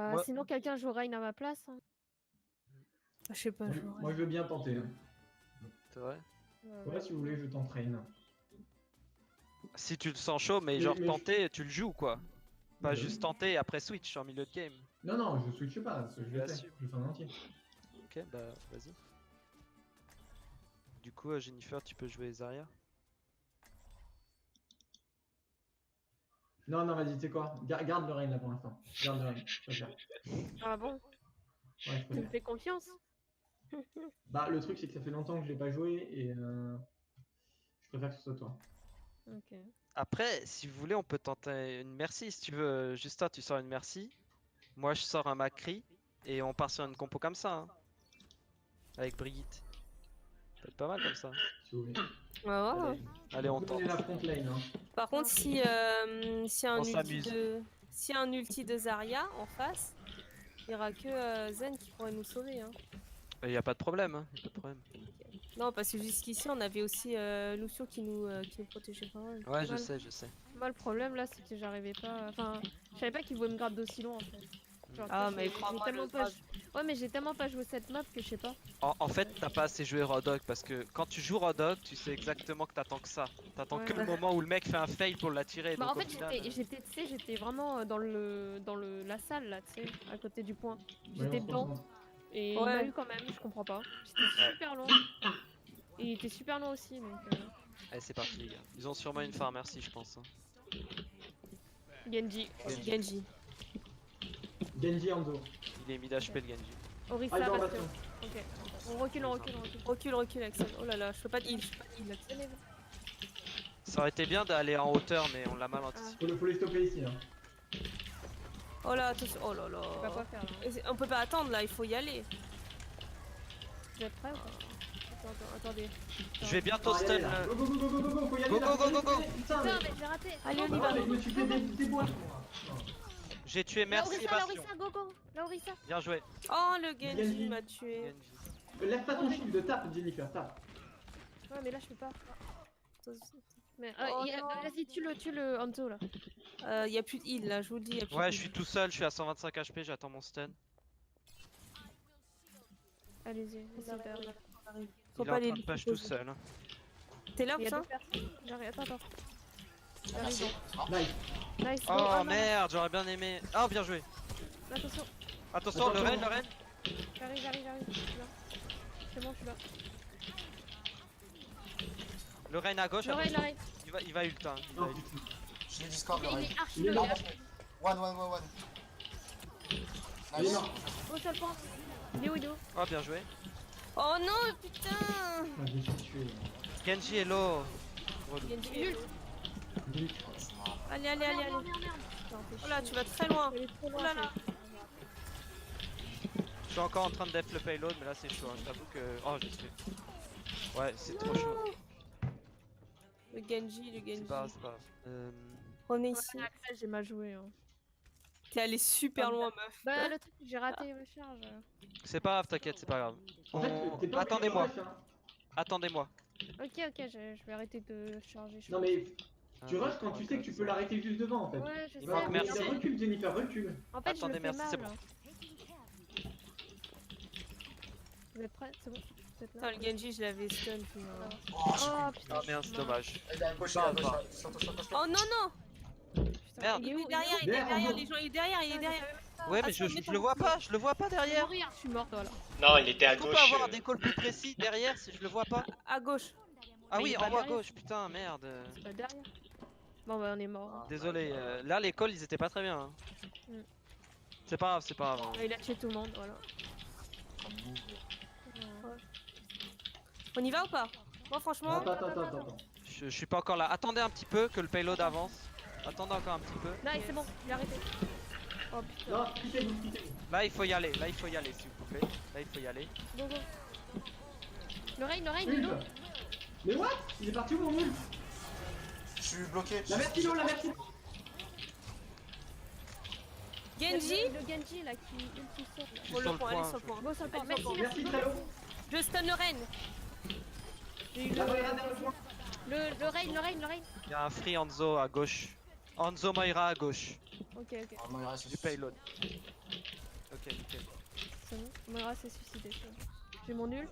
Moi- Sinon, quelqu'un joue Rain à ma place. Hein. Je sais pas. Moi je veux bien tenter. Hein. C'est vrai. Ouais, si vous voulez, je tente Rain. Si tu le sens chaud, mais genre tenter, tu le joues quoi. Pas juste tenter et après switch en milieu de game. Non, non, je switch pas, je le fais. sûr. Je le fais en entier. Ok, bah vas-y. Du coup, Jennifer, tu peux jouer Zarya. Non, non, vas-y, tu sais quoi, garde le Rain là pour l'instant. Garde le Rain, je préfère. Ah bon? Ouais, je Tu me préfère. fais confiance? Bah, le truc, c'est que ça fait longtemps que je l'ai pas joué et je préfère que ce soit toi. Ok. Après, si vous voulez, on peut tenter une merci. Si tu veux, Justin, tu sors une merci. Moi, je sors un Macri. Et on part sur une compo comme ça. Hein. Avec Brigitte. Ça peut être pas mal comme ça. Si vous voulez. Ouais. Allez, on Vous tente. prenez la front lane. Hein. Par contre, si On s'amuse. si un ulti de Zarya en face, il y aura que Zen qui pourrait nous sauver. Hein. Y a pas de problème. Hein. Y a pas de problème. Non, parce que jusqu'ici, on avait aussi Lucio qui nous protégeait pas mal. Ouais, je sais, je sais. Moi, le problème là, c'est que j'arrivais pas. Enfin, je savais pas qu'il pouvait me grab d'aussi long en fait. Genre, Ah, j'ai- mais j'ai crois-moi, tellement le pas grab. Ouais, mais j'ai tellement pas joué cette map que je sais pas. En fait, t'as pas assez joué Rodog parce que quand tu joues Rodog, tu sais exactement que t'attends que ça. T'attends Ouais. que le moment où le mec fait un fail pour l'attirer. Bah, donc en au fait, final, j'étais vraiment dans la salle là, tu sais, à côté du point. J'étais Ouais, on se dedans concentre. et il Ouais. m'a eu quand même, je comprends pas. J'étais super loin. Et il était super loin aussi donc. Allez, c'est parti les gars. Ils ont sûrement une phare, merci je pense. Hein. Genji. Genji. Genji Hanzo. Il est mid HP le Genji. Orisa, Ah, il est en Bastion. bastion. Ok. On recule, on recule, on recule. Recule, Axel. Oh là là, je peux pas de heal, Axel. Ça aurait été bien d'aller en hauteur, mais on l'a mal anticipé. Faut les stopper ici. Hein. Oh là, attention. Oh là là. Je sais pas quoi faire là. On peut pas attendre là, il faut y aller. Vous êtes prêts ou pas? Attendez. Je vais bientôt Allez, stun. là. Go, go, go, go, go, go, faut y aller. Go, là, go, faut y go, aller, go, go. Putain, Putain, mais j'ai raté. Allez, on y mais va. non, mais je me suis fait des bois. J'ai tué merci et La Bastion. Orisa, go go. La Orisa. Bien joué. Oh, le Genji Genji. m'a tué. Genji. Lève pas ton shield, tape Jennifer, tape. Ouais, mais là je peux pas. Mais Oh non. vas-y, tue le Hanzo là. Y a plus de heal là, je vous le dis. Y a plus Ouais, de je suis tout seul, je suis à 125 HP, j'attends mon stun. Allez-y, heal. essayez d'arriver. Faut Il est pas en les train de push tout seul. Hein. T'es là, Il y a ça deux personnes. J'arrive, attends. Merci. Nice. Nice, go. Oh non. merde, j'aurais bien aimé. Oh, bien joué. Attention, Attention, le Ren, le Ren. j'arrive. Je suis là. C'est bon, je suis là. Le Ren à gauche. L'oreille, attention. l'oreille. Il va ult. Hein. Il Oh, va ult. putain. Je l'ai Discord, le Il raid. est archi Il est low. mort. One. Il est Nice. mort. Oh, seul point. Il est où, Oh, bien joué. Oh non, putain. Ah, je me suis tué. Genji est low. Genji. Nul. Nul. Allez. Merde. Oh là, tu vas très loin. Elle est trop Oh loin. là là. Je suis encore en train de def le payload, mais là c'est chaud. Hein. Je t'avoue que. Oh, je sais. Ouais, c'est trop chaud. Le Genji. C'est pas grave. Revenez ici. Axel, j'ai mal joué. Hein. T'es allé super loin, meuf. Bah, le truc, j'ai raté ma charge. C'est pas grave, t'inquiète, c'est pas grave. En fait, t'es pas Attendez-moi. obligé de rush, hein. Attendez-moi. Ok, je vais arrêter de charger. Non, mais tu rush quand tu sais que tu peux l'arrêter juste devant en fait. Ouais, je sais. Il manque mais merci. Recule Jennifer, recule. En fait, Attendez, je me fais merci, mal. c'est bon. Hein. Vous êtes prêts? C'est bon? Vous êtes Putain, là? le Genji, je l'avais stun. puis, Oh, Oh putain. Ah merde, c'est dommage. Il est à gauche, il est à gauche. Attention. Oh non, non. Putain. Merde. Il est où où, derrière, il est Derrière, derrière, en les gens, il est derrière. Ouais, mais Attends, je mets le ton vois bouclier. pas, je le vois pas derrière. Mourir, je suis morte, voilà. Non, il était à Est-ce qu'on peut gauche. avoir des calls plus précis derrière si je le vois pas? À gauche. Ah Mais oui, il est en pas haut à derrière. gauche, putain, merde. C'est pas derrière. Bon, bah, on est mort. Désolé, là les calls ils étaient pas très bien. Hein. Mm. C'est pas grave, c'est pas grave. Il a tué tout le monde, voilà. On y va ou pas? Moi, franchement. Attends. Je suis pas encore là. Attendez un petit peu que le payload avance. Attendez encore un petit peu. Là, c'est bon, il a arrêté. Oh putain. Non, quittez-vous. Là il faut y aller, s'il vous plaît. Là il faut y aller. Go, go. Le rain, il est low. Mais what? Il est parti où mon nul? Je suis bloqué. La Mertilo, la Mertilo. Genji. Le Genji là qui ulti saute là. Je suis Bon, sur le le point, point. allez sur le point. Go sur le point. Allez, Merci, Merci très haut. Je stun le Ren. J'ai eu La Moira derrière le point. le rain. Il y a un free Hanzo à gauche. Hanzo Moira à gauche Ok. Ah, non, il reste du payload. Moira s'est suicidée. J'ai mon ult.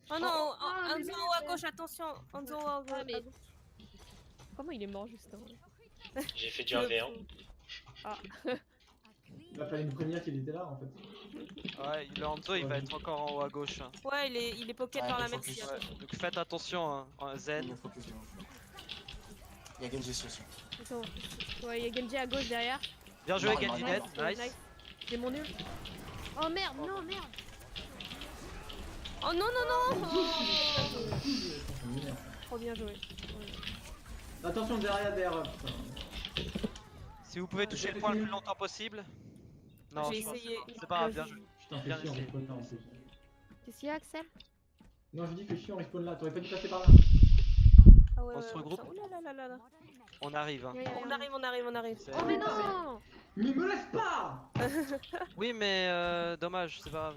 Oh non, Ah, mais Hanzo merde. à gauche, attention. Hanzo à gauche. Ah, mais- Comment il est mort justement? J'ai fait du 1v1. Il a fallu nous prévenir qu'il était là en fait. Ouais, le Hanzo il va être encore en haut à gauche. Hein. Ouais, il est pocket Ouais, par la il est focus. Merci. Ouais, donc faites attention, hein. Il Zen. est focus de ouf. Il y a Genji aussi. Attends. Ouais, il y a Genji à gauche derrière. Bien joué, Non, Genji non, dead, non. nice. J'ai mon ult. Oh merde, non, merde. Oh non, non, non. Trop bien joué. Attention derrière, putain. Si vous pouvez toucher le point le plus longtemps possible. Non, J'ai je pense- essayé. c'est pas grave, bien joué. Putain, fais Bien chier, on essayé. respawn là en plus. Qu'est-ce qu'il y a, Axel? Non, je dis fais chier, on respawn là. T'aurais pas dû passer par là. Ah ouais, On se regroupe. putain, oh là là là là. On arrive. Hein. On arrive, on arrive, on arrive. C'est- Oh mais non! Mais me laisse pas! Oui, mais dommage, c'est pas grave.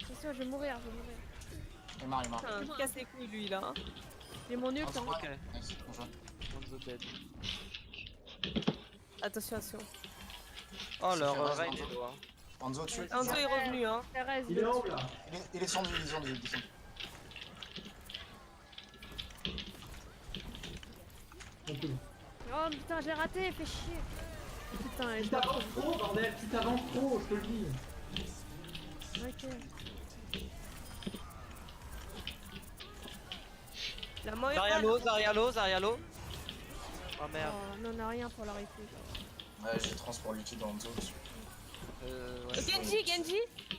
C'est sûr, je vais mourir, je vais mourir. Il marre, il marre. Putain, il casse les couilles lui là. hein. J'ai mon ult. Hanzo, Hein. Ok, nice, bon joué. Hanzo dead. Attention, attention. Oh, leur C'est Reign Hanzo. est loin. Hanzo, tu es. Hanzo est revenu, hein. Thérèse, Il est en haut là. Il est descendu, il est descendu, il est descendu. Ok. Oh putain, j'ai raté, fais chier. Putain, Tu je t'avances trop, bordel, tu t'avances trop, je te le dis. Ok. La Moira. Zarialo. Oh merde. Oh, non, on a rien pour l'arrêter. Ouais, j'ai transport liquide en Hanzo dessus. Ouais. Genji.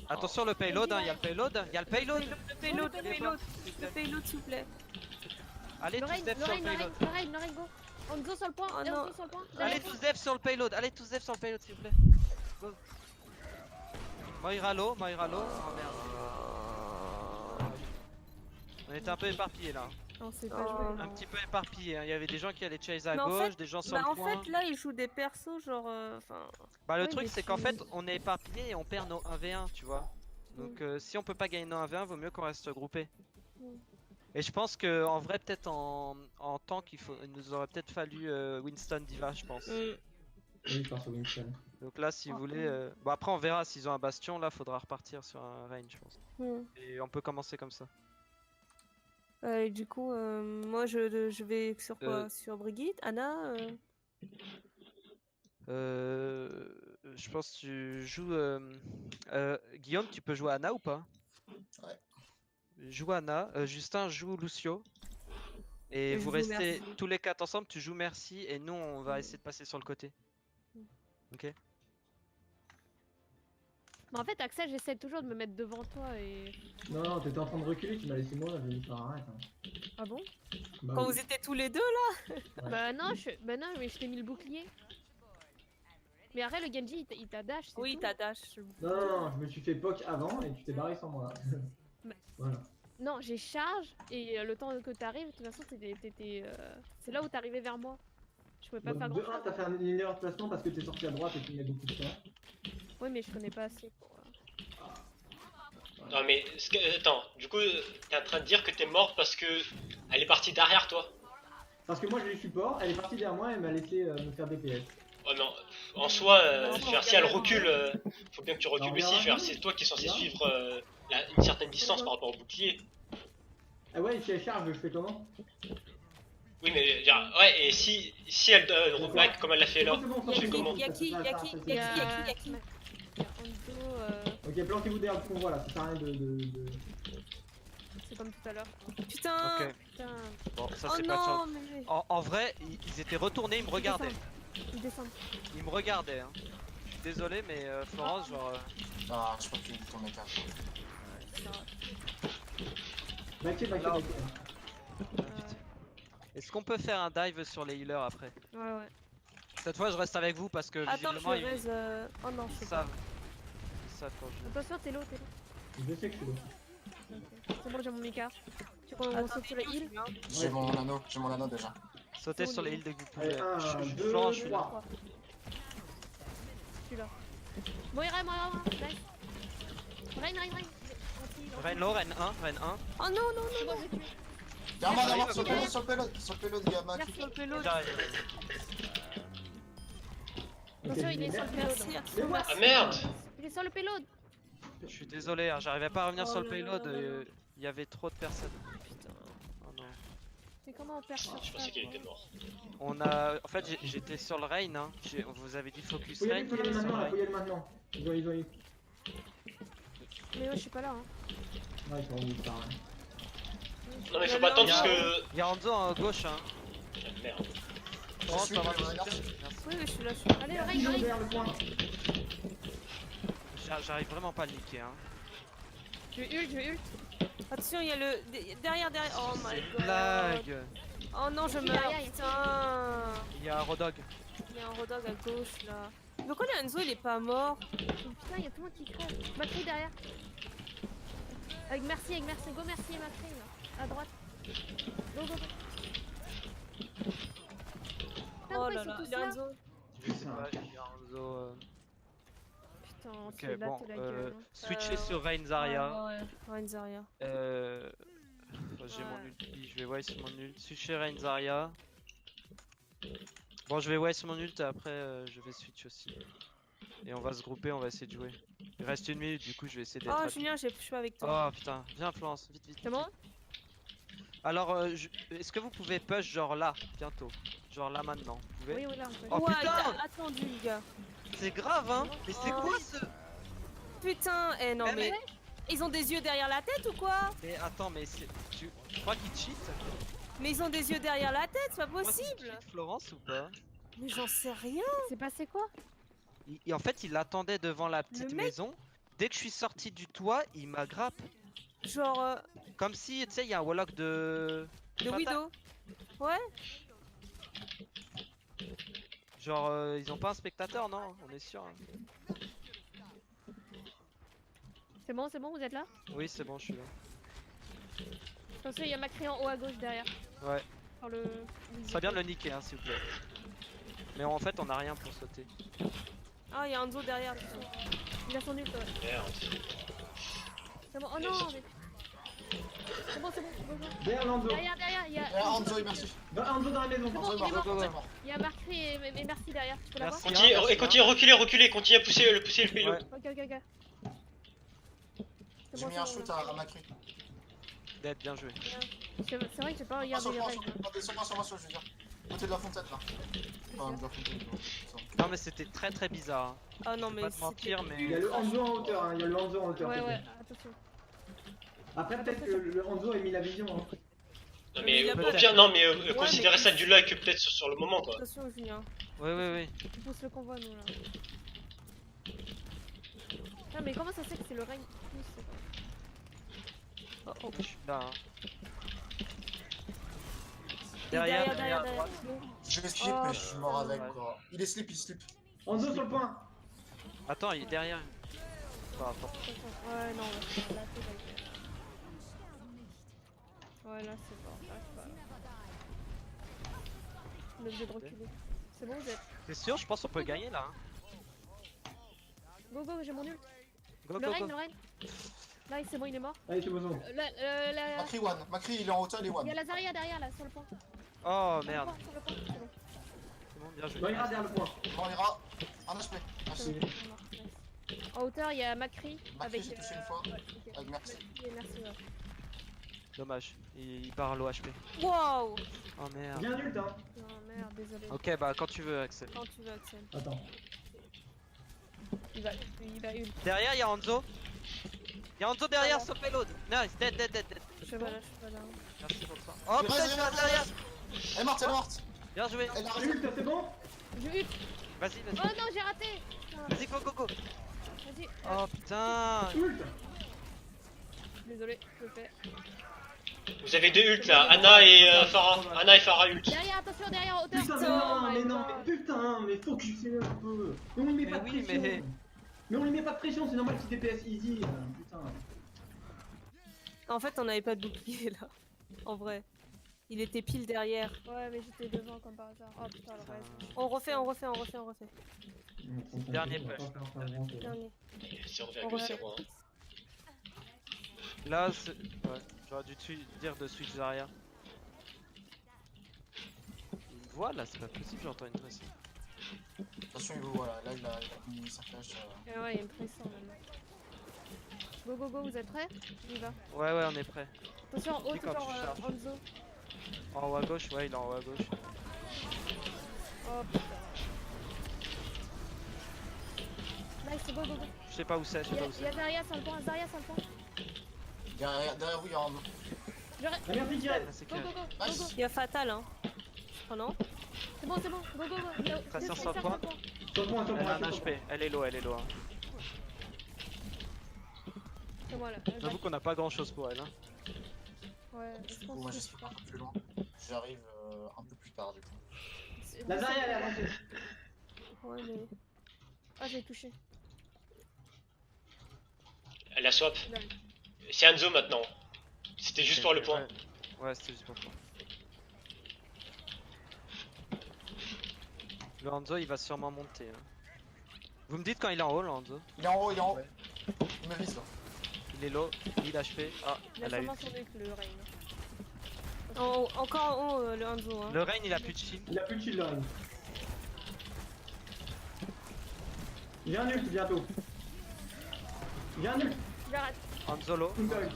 Attention le payload, hein, y'a le payload, y'a le payload. Le payload, le payload. Le payload, s'il vous plaît. Allez tous Lorraine, dev sur le payload. Lorraine, go. Hanzo sur le point, Oh non. Hanzo sur le point. Allez tous dev sur le payload, allez tous dev sur le payload s'il vous plaît. Go. Moira low. Oh merde. On était un peu éparpillés là. Non, c'est pas Oh. joué. Un petit peu éparpillés, hein. Il y avait des gens qui allaient chase à Mais en gauche, fait- des gens sur Bah le en point. fait là il joue des persos genre enfin Bah le Ouais, truc mais c'est qu'en tu- fait on est éparpillés et on perd nos 1v1 tu vois. Donc si on peut pas gagner nos 1v1 vaut mieux qu'on reste groupé. Mm. Et je pense que en vrai peut-être en tank il nous aurait peut-être fallu Winston Diva je pense. Oui, je pars sur Winston. Donc là si vous voulez... Bon après on verra s'ils ont un bastion là faudra repartir sur un range je pense. Et on peut commencer comme ça. et du coup moi je vais sur quoi? Sur Brigitte, Anna Je pense que tu joues... Guillaume tu peux jouer Anna ou pas? Ouais. Joue Anna, Justin joue Lucio. Et Et vous je joue restez Mercy. tous les 4 ensemble, tu joues Merci et nous on va essayer de passer sur le côté. Ok. Mais en fait, Axel, j'essaie toujours de me mettre devant toi et. Non, non, t'étais en train de reculer, tu m'as laissé moi, j'ai dit arrête. Hein. Ah bon? Bah, quand oui. vous étiez tous les deux là. Bah non, mais je t'ai mis le bouclier. Mais après, le Genji, il t'a dash. c'est Oui, tout. t'as dash. Non, non, non, je me suis fait poke avant et tu t'es barré sans moi. Mais- Voilà. Non, j'ai charge et le temps que t'arrives, de toute façon, c'est là où t'arrivais vers moi. Je pouvais pas Donc, faire de grand 1, chose. t'as fait une erreur de placement parce que t'es sorti à droite et tu mets beaucoup de temps. Oui, mais je connais pas assez pour. Non mais, attends, du coup, t'es en train de dire que t'es morte parce que elle est partie derrière toi. Parce que moi j'ai eu support, elle est partie derrière moi et elle m'a laissé me faire DPS. Oh non, en soi, Non, je veux dire, si elle recule, faut bien que tu recules Non, aussi. Je veux regarde. dire, c'est toi qui es censé Regarde. suivre une certaine distance par rapport au bouclier. Ah ouais, si elle charge, je fais comment? Oui, mais je veux dire, ouais, et si elle donne rollback comme elle l'a fait là, C'est bon, je fais c'est comment? bon, Y a qui, y a qui, ça, y a ça, qui, ça, y a qui? Hanzo, Ok, planquez-vous derrière le convoi là, ça sert à rien de... c'est comme tout à l'heure. Putain. Ok. Putain, Bon ça Oh c'est pas de non chance. mais. En vrai ils étaient retournés, ils me regardaient. ils descendent. Ils me regardaient. Hein. Je suis désolé mais Florence genre... Ah, je crois que tu tournes les cartes. Backé, Alors- backé. Est-ce qu'on peut faire un dive sur les healers après? Ouais, ouais. Cette fois je reste avec vous parce que Attends, je visiblement ils raise. Oh non, je sais pas. savent. Ils savent quand je... Attention, t'es low. Je sais que je suis là. C'est bon, j'ai mon Mika. Tu veux qu'on Attends, saute sur la heal? J'ai mon anneau déjà. Sautez Où sur on est les heals dès que vous pouvez. Allez, 1, Je suis 2, Florence, je suis là. 3. Je suis là. Moira, nice. Reine. Reine low, Reine 1, Reine 1. Oh non, non, C'est bon, j'ai tué. Derrière moi, Merci. sur le payload, gamin. Merci. sur le payload. J'arrive. Attention, il est sur le payload. Merci, Arthur. Ah merde! Il est sur le payload. Je suis désolé, hein, j'arrivais pas à revenir Oh sur le là là payload, là là là. il y avait trop de personnes. Putain. Oh non. Mais comment on perd sur Je ça pensais qu'il quoi était mort. On a. En fait, j'étais sur le Rain, hein. Vous avez dit focus Faut y Rain, aller, faut y j'étais aller sur le maintenant, là, Rain. faut y aller maintenant. Ils ont eu. Mais ouais, je suis pas là. Hein. Ouais, ils sont revenus par là. Non, mais faut Il y a pas attendre le- parce que. Il y a Hanzo à gauche, hein. Ah, merde. Oh, suis ça va, le- merci. Oui, oui, je suis là, je suis là. Allez, le Ils raid, ont le raid. derrière le point. J'arrive vraiment pas à le niquer, hein. Je vais ult, je vais ult. Attention, il y a le. Derrière. Oh C'est my une god. blague. Oh non, je Aïe, meurs, aïe, aïe. putain. Il y a un Rodog. Il y a un Rodog à gauche là. Mais pourquoi le Enzo il est pas mort? Putain, il y a tout le monde qui crève. Macri derrière. Avec merci, go merci et Macri là. À droite. Go, go, go. Putain, Oh pourquoi là ils sont là, tous le là Enzo. Je sais pas, il y a Hanzo. Putain, Ok, celui-là, bon. t'es la gueule. Hein. Switcher sur Rain Zarya. Ouais, Zarya. J'ai Ouais. mon ulti, je vais waste mon ult. Switcher Rain Zarya. Bon, je vais waste mon ult et après je vais switch aussi. Et on va se grouper, on va essayer de jouer. Il reste 1 minute, du coup je vais essayer d'être Oh rapide. Julien, je suis pas avec toi. Oh putain, viens Florence, vite vite. C'est bon? Alors, est-ce que vous pouvez push genre là, bientôt? Genre là maintenant, vous pouvez? Oui, oui, là on peut. Oh, Ouais, putain t'as attendu le gars. C'est grave hein. Mais c'est Oh. quoi ce... Putain, eh non Eh, mais. Ils ont des yeux derrière la tête ou quoi? Mais attends, mais c'est... Tu crois qu'il cheat? Mais ils ont des yeux derrière la tête, c'est pas Tu crois qu'il possible. cheat, Florence ou pas? Mais j'en sais rien. C'est passé quoi? En fait, il attendait devant la petite mec- maison. Dès que je suis sorti du toit, il m'a grappe. Genre Comme si, tu sais, il y a un Warlock de... de Widow. Ouais. Genre, ils ont pas un spectateur, non? On est sûr. Hein. C'est bon, vous êtes là? Oui, c'est bon, je suis là. Attention, il y a Macri en haut à gauche derrière. Ouais. Sur le. Ce serait bien de le niquer, hein, s'il vous plaît. Mais en fait, on a rien pour sauter. Ah, il y a Enzo derrière. putain. Il a son ult, ouais. Merde. C'est bon. Oh non, mais. C'est bon, go, go. Derrière Lando. Derrière, il y a. Eh, Hanzo est merci. Hanzo dans la maison. C'est bon, Hanzo est il est mort. mort. go, go. Hanzo est mort. Il y a Macri et merci derrière. Tu peux l'avoir? Merci. Continue, merci, et continue, reculez, continue à pousser le payload. Ouais. Ok. C'est J'ai bon, mis un c'est bon, shoot là. à Macri. Dead, bien joué. C'est vrai que j'ai pas regardé les règles. Sur moi, je veux dire. Côté de la fontaine là. Enfin, de la fontaine. Non, mais c'était très très bizarre. Hein. Ah non Je mais vais pas te mentir, mais... Il y a le Hanzo en hauteur, hein. Il y a le Hanzo en hauteur. Ouais, c'est ouais, tout. attention. Après, peut-être que le Hanzo a mis la vision. Hein. Non, Mais mais il a au pas- pire, non, mais Ouais, considérez mais- ça du like peut-être sur le moment quoi. attention Julien. Oui. On pousse le convoi, nous là. Ah, mais comment ça se fait que c'est le règne plus c'est pas- Je suis là. Hein. Derrière, Derrière, à droite. Je vais slip, Oh, mais je suis mort avec ouais. quoi. Il est slip, il slip. Hanzo sur le point. Attends, il est derrière. Pas rapport. Ouais, non, là c'est là, c'est là. Ouais, là c'est bon. Là, c'est pas... On est obligé de reculer. C'est bon, vous êtes. T'es sûr? Je pense qu'on peut gagner là. Hein. Go, j'ai mon ult. Go, Le go, règne, go. le règne. Là, c'est bon, il est mort. Allez, c'est bon. Macri one. Macri il est en hauteur, il est Il one. y a la Zarya derrière là, sur le pont. Oh Sur le merde. pont, sur le pont, c'est bon. C'est bon, bien joué. Non, il ira derrière le point. Bon, il ira. Un HP. Merci. C'est bon, c'est mort, nice. En hauteur, il y a Macri avec. j'ai touché une fois. Ouais, ok. Avec merci. Et merci, ouais. Dommage. Il part à l'OHP. Wow. Oh merde. Bien nul, hein. Non, merde, désolé. Ok, bah quand tu veux, Axel. Quand tu veux Axel. Attends. Il va ult. Derrière, il y a Hanzo. Il y a Hanzo derrière sur le payload. Nice, dead. Je suis pas là. Merci pour ça. Oh putain, je suis là derrière. Elle est morte, elle est morte. Bien joué. Elle a raison. Ult, c'est bon. Je ult. Vas-y, Oh non, j'ai raté. Vas-y, go. Vas-y. Oh putain. Ult. Désolé, je le fais. Vous avez deux ults là, Anna et Farah. Anna et Farah ult. Derrière, attention, derrière, en hauteur. Putain, mais non, mais putain, mais faut que je sais un peu. Mais on lui met Mais pas de oui, pression. mais- Mais on lui met pas de pression, c'est normal qu'il DPS easy. Putain. En fait on avait pas de bouclier là. En vrai. Il était pile derrière. Ouais, mais j'étais devant comme par hasard. Oh putain, le reste. On refait. Dernier push. Dernier. 0,01. Là, ouais, j'aurais dû dire de switch Zarya. Il me voit là, c'est pas possible, j'entends une pression. Attention, il vous voilà. Là, il a mis sa flèche. Ouais, il y a une pression maintenant. Go, go, go, vous êtes prêts? On y va. Ouais, ouais, on est prêt. Attention, en haut, Dis quand toujours tu charges. Hanzo. En haut à gauche, ouais, il est en haut à gauche. Oh putain. Nice, go, go, go. Je sais pas où c'est, je sais pas où Il y c'est. a Zarya sur le point, Zarya sur le point. Derrière vous, il y a un. J'aurais- Ah merde, il reste. Ah, c'est Go, clair. go, go, go, Nice. go. Il y a Fatal, hein. Oh non? C'est bon, go, go, go. Il y a- Tracer deux sur le tracer point. Sur le point, sur le Elle a point. un sur le HP, elle est low, elle est low. Hein. C'est moi là. J'avoue qu'on a pas grand chose pour elle. Hein. Ouais, Du je coup, moi pense que j'espère un peu plus loin. J'arrive un peu plus tard du coup. c'est- La Zarya, elle est avancée. Ouais, mais. Ah, j'ai touché. Elle a swap. Dalle. C'est Hanzo maintenant. C'était juste pour le point. Ouais, ouais, c'était juste pour le point. Le Hanzo il va sûrement monter. Hein. Vous me dites quand il est en haut, le Hanzo? Il est en haut, il est en haut. Ouais. Il me vise là. Il est low, 1000 HP. Ah, Il a elle a eu. sûrement son nuque, le Rain. En haut, encore en haut, le Hanzo. Hein. Le Rain il a plus de shield. Il a plus de shield, le Rain. Il vient nul bientôt. Il vient nul. Je l'arrête. Hanzo low. Tout seul.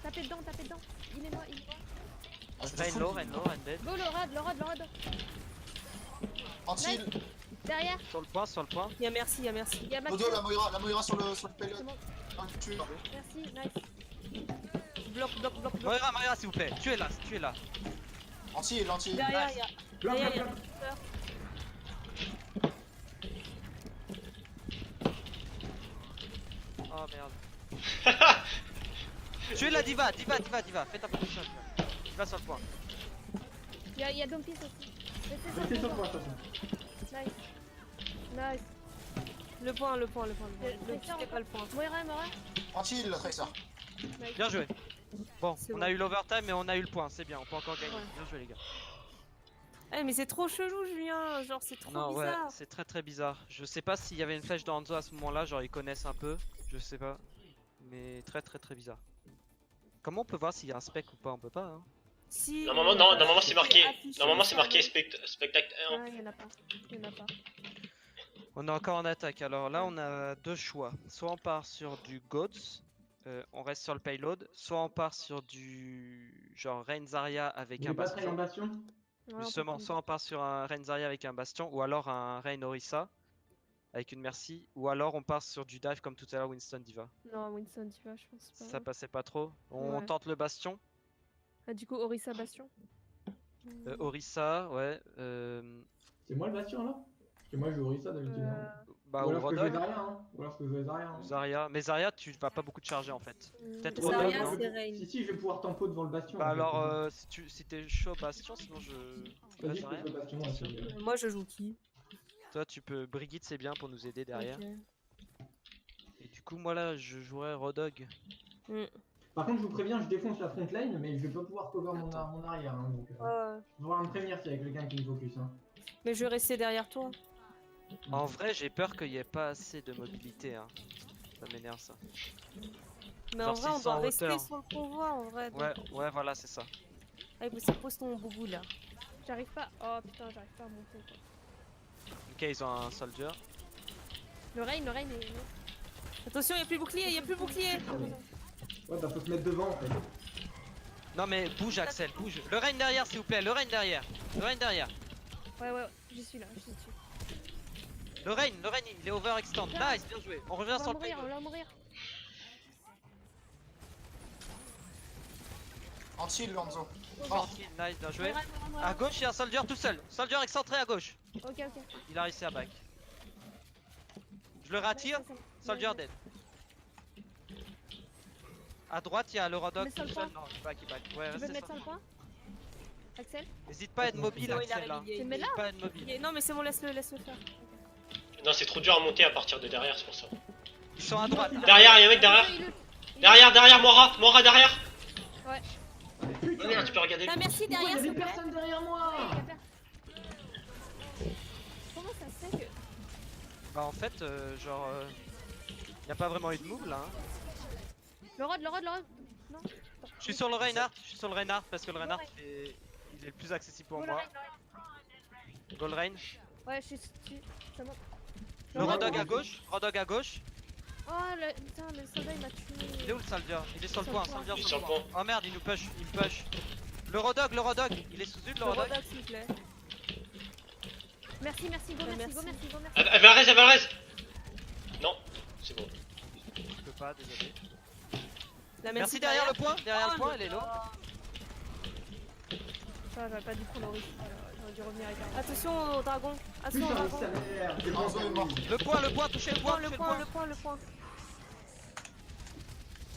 Tapez dedans, tapez dedans. Il est mort, il est mort. Ah, je te Rain fous. low, Rain low, Rain dead. Go, le rad, le rad, le rad. Anti-heal. Derrière, Sur le point, sur le point. Il y a merci, il y a merci. il y a Max. Modo, la Moira sur le C'est payload. bon, Ah, tu es. merci, nice. Bloc, bloc, bloc, bloc. Moira, Moira s'il vous plaît. Tu es là, tu es là. Anti-heal, anti-heal. Derrière, il y a. Bloc, Derrière, bloc, il y a. bloc. Oh merde. Tu es là, Diva, Diva, Diva, Diva. Fais ta position. Diva sur le point. Il y a Dompis aussi. Laissez sur Laissez le sur le point. point, attention. Nice. Nice. Le point, le point, le point. Le- Ne le quittez pas le point. Moira, Moira. Anti-heal, le Tracer. Nice. Bien joué. Bon, C'est on bon. a eu l'overtime mais on a eu le point, c'est bien, on peut encore gagner. Ouais. Bien joué les gars. Eh, mais c'est trop chelou, Julien. Genre, c'est trop Non, ouais, bizarre. c'est très très bizarre. Je sais pas s'il y avait une flèche de Hanzo à ce moment-là, genre ils connaissent un peu, je sais pas. Mais très très très bizarre. Comment on peut voir s'il y a un spec ou pas? On peut pas, hein. Si. Normalement, non, normalement c'est marqué. affiché Normalement c'est sur marqué le- spectacle 1. Ah, il y en a pas. Il y en a pas. On est encore en attaque, alors là on a deux choix. Soit on part sur du Gods, on reste sur le payload, soit on part sur du genre Rain Zarya avec Il un est pas très en bastion. bastion. Ouais, on peut Justement, prendre- soit on part sur un Rain Zarya avec un bastion, ou alors un Rain Orisa avec une Mercy, ou alors on part sur du dive comme tout à l'heure Winston Diva. Non, Winston, Diva, je pense pas. Ça passait pas trop. On Ouais. tente le bastion. Ah, du coup, Orisa Bastion. Orisa, ouais. C'est moi le bastion là? Parce que moi je joue Orisa d'habitude. hein. Bah, Ou ou alors je peux jouer Rodog, Zarya, hein. Ou alors je peux jouer Zarya. hein. ou Zarya. Mais Zarya, tu vas pas beaucoup te charger en fait. Peut-être Ouais, Zarya, non, c'est je- Rain. Si, je vais pouvoir tempo devant le bastion. Bah en fait. alors, si t'es chaud bastion, sinon je. Vas-y, je Zarya. peux le bastion. ouais, c'est- Moi, je joue qui? Toi, tu peux. Brigitte, c'est bien pour nous aider derrière. Ok. Et du coup, moi là, je jouerais Rodog. Mm. Par contre, je vous préviens, je défonce la front lane, mais je vais pas pouvoir cover mon arrière. Hein, donc, Ouais. il va falloir me prévenir s'il y a quelqu'un qui me focus. Hein. Mais je vais rester derrière toi. En vrai, j'ai peur qu'il n'y ait pas assez de mobilité. Hein. Ça m'énerve ça. Mais Genre en vrai, on 600 doit rester hauteur. sur le convoi en vrai. donc- Ouais, ouais, voilà, c'est ça. Allez, c'est pose ton boubou là. J'arrive pas. Oh putain, j'arrive pas à monter. Quoi. Ok, ils ont un soldier. Le Rain est. Attention, il y a plus de bouclier, il y a plus de bouclier. Ouais, bah faut se mettre devant en fait. Non, mais bouge, Axel, bouge. Le Rain derrière, s'il vous plaît. Le Rain derrière. Le Rain derrière. Ouais, ouais, j'y suis là, j'y suis dessus. Le Rain, il est overextend. Nice, bien joué. On revient On sur va le mourir, on payload. va mourir. Anti-heal, Lonzo. Tranquille, nice, bien joué. Moira, Moira, Moira. À gauche, il y a un soldier tout seul. Soldier excentré à gauche. Ok, ok. Il a réussi à back. Je le rattire. Soldier dead. À droite, il y a le Rodog Mets sur tout le seul. point. Non, il back, il back. Ouais, Tu peux restez me mettre sur sur le point Axel N'hésite pas à être mobile, Non, il a Axel. Là. réveillé. Tu me mets là N'hésite pas à être mobile. Non, mais c'est bon, laisse-le faire. Non, c'est trop dur à monter à partir de derrière, c'est pour ça. Ils sont à droite. Derrière, y'a un mec derrière. Derrière, Moira derrière. Ouais. Oh merde, tu peux regarder. Ah, merci Pourquoi il y derrière, a s'il des vous plaît. personnes derrière moi? Comment ça se fait que. Bah, en fait, genre. Y a pas vraiment eu de move là. Hein. Le Rod. Non. Je suis sur le Reinhardt, parce que le Reinhardt Ouais. il est le plus accessible pour Go, moi. le Rain. Gold Rain. Ouais, je suis dessus. C'est bon. Le Rodog à gauche, Oh putain, le soldat il m'a tué. Il est où le soldier? Il est sur le Sur point, le point. soldier Il est sur le point. Oh merde, il nous push, il me push. Le Rodog, il est sous une, le Le Rodog. Rodox, s'il vous plaît. Merci, merci, go, Ouais, merci, go, merci. merci, go, merci. Elle va res, elle va res. Non, c'est bon. Je peux pas, désolé. La Merci derrière le point, elle est low. Ça, j'avais pas dû prendre Ori. J'aurais dû revenir avec un. Attention au dragon. Attention au Putain, dragon. sa mère. C'est Ah, bon, elle est morte. Le point, touchez le point, Le touchez point.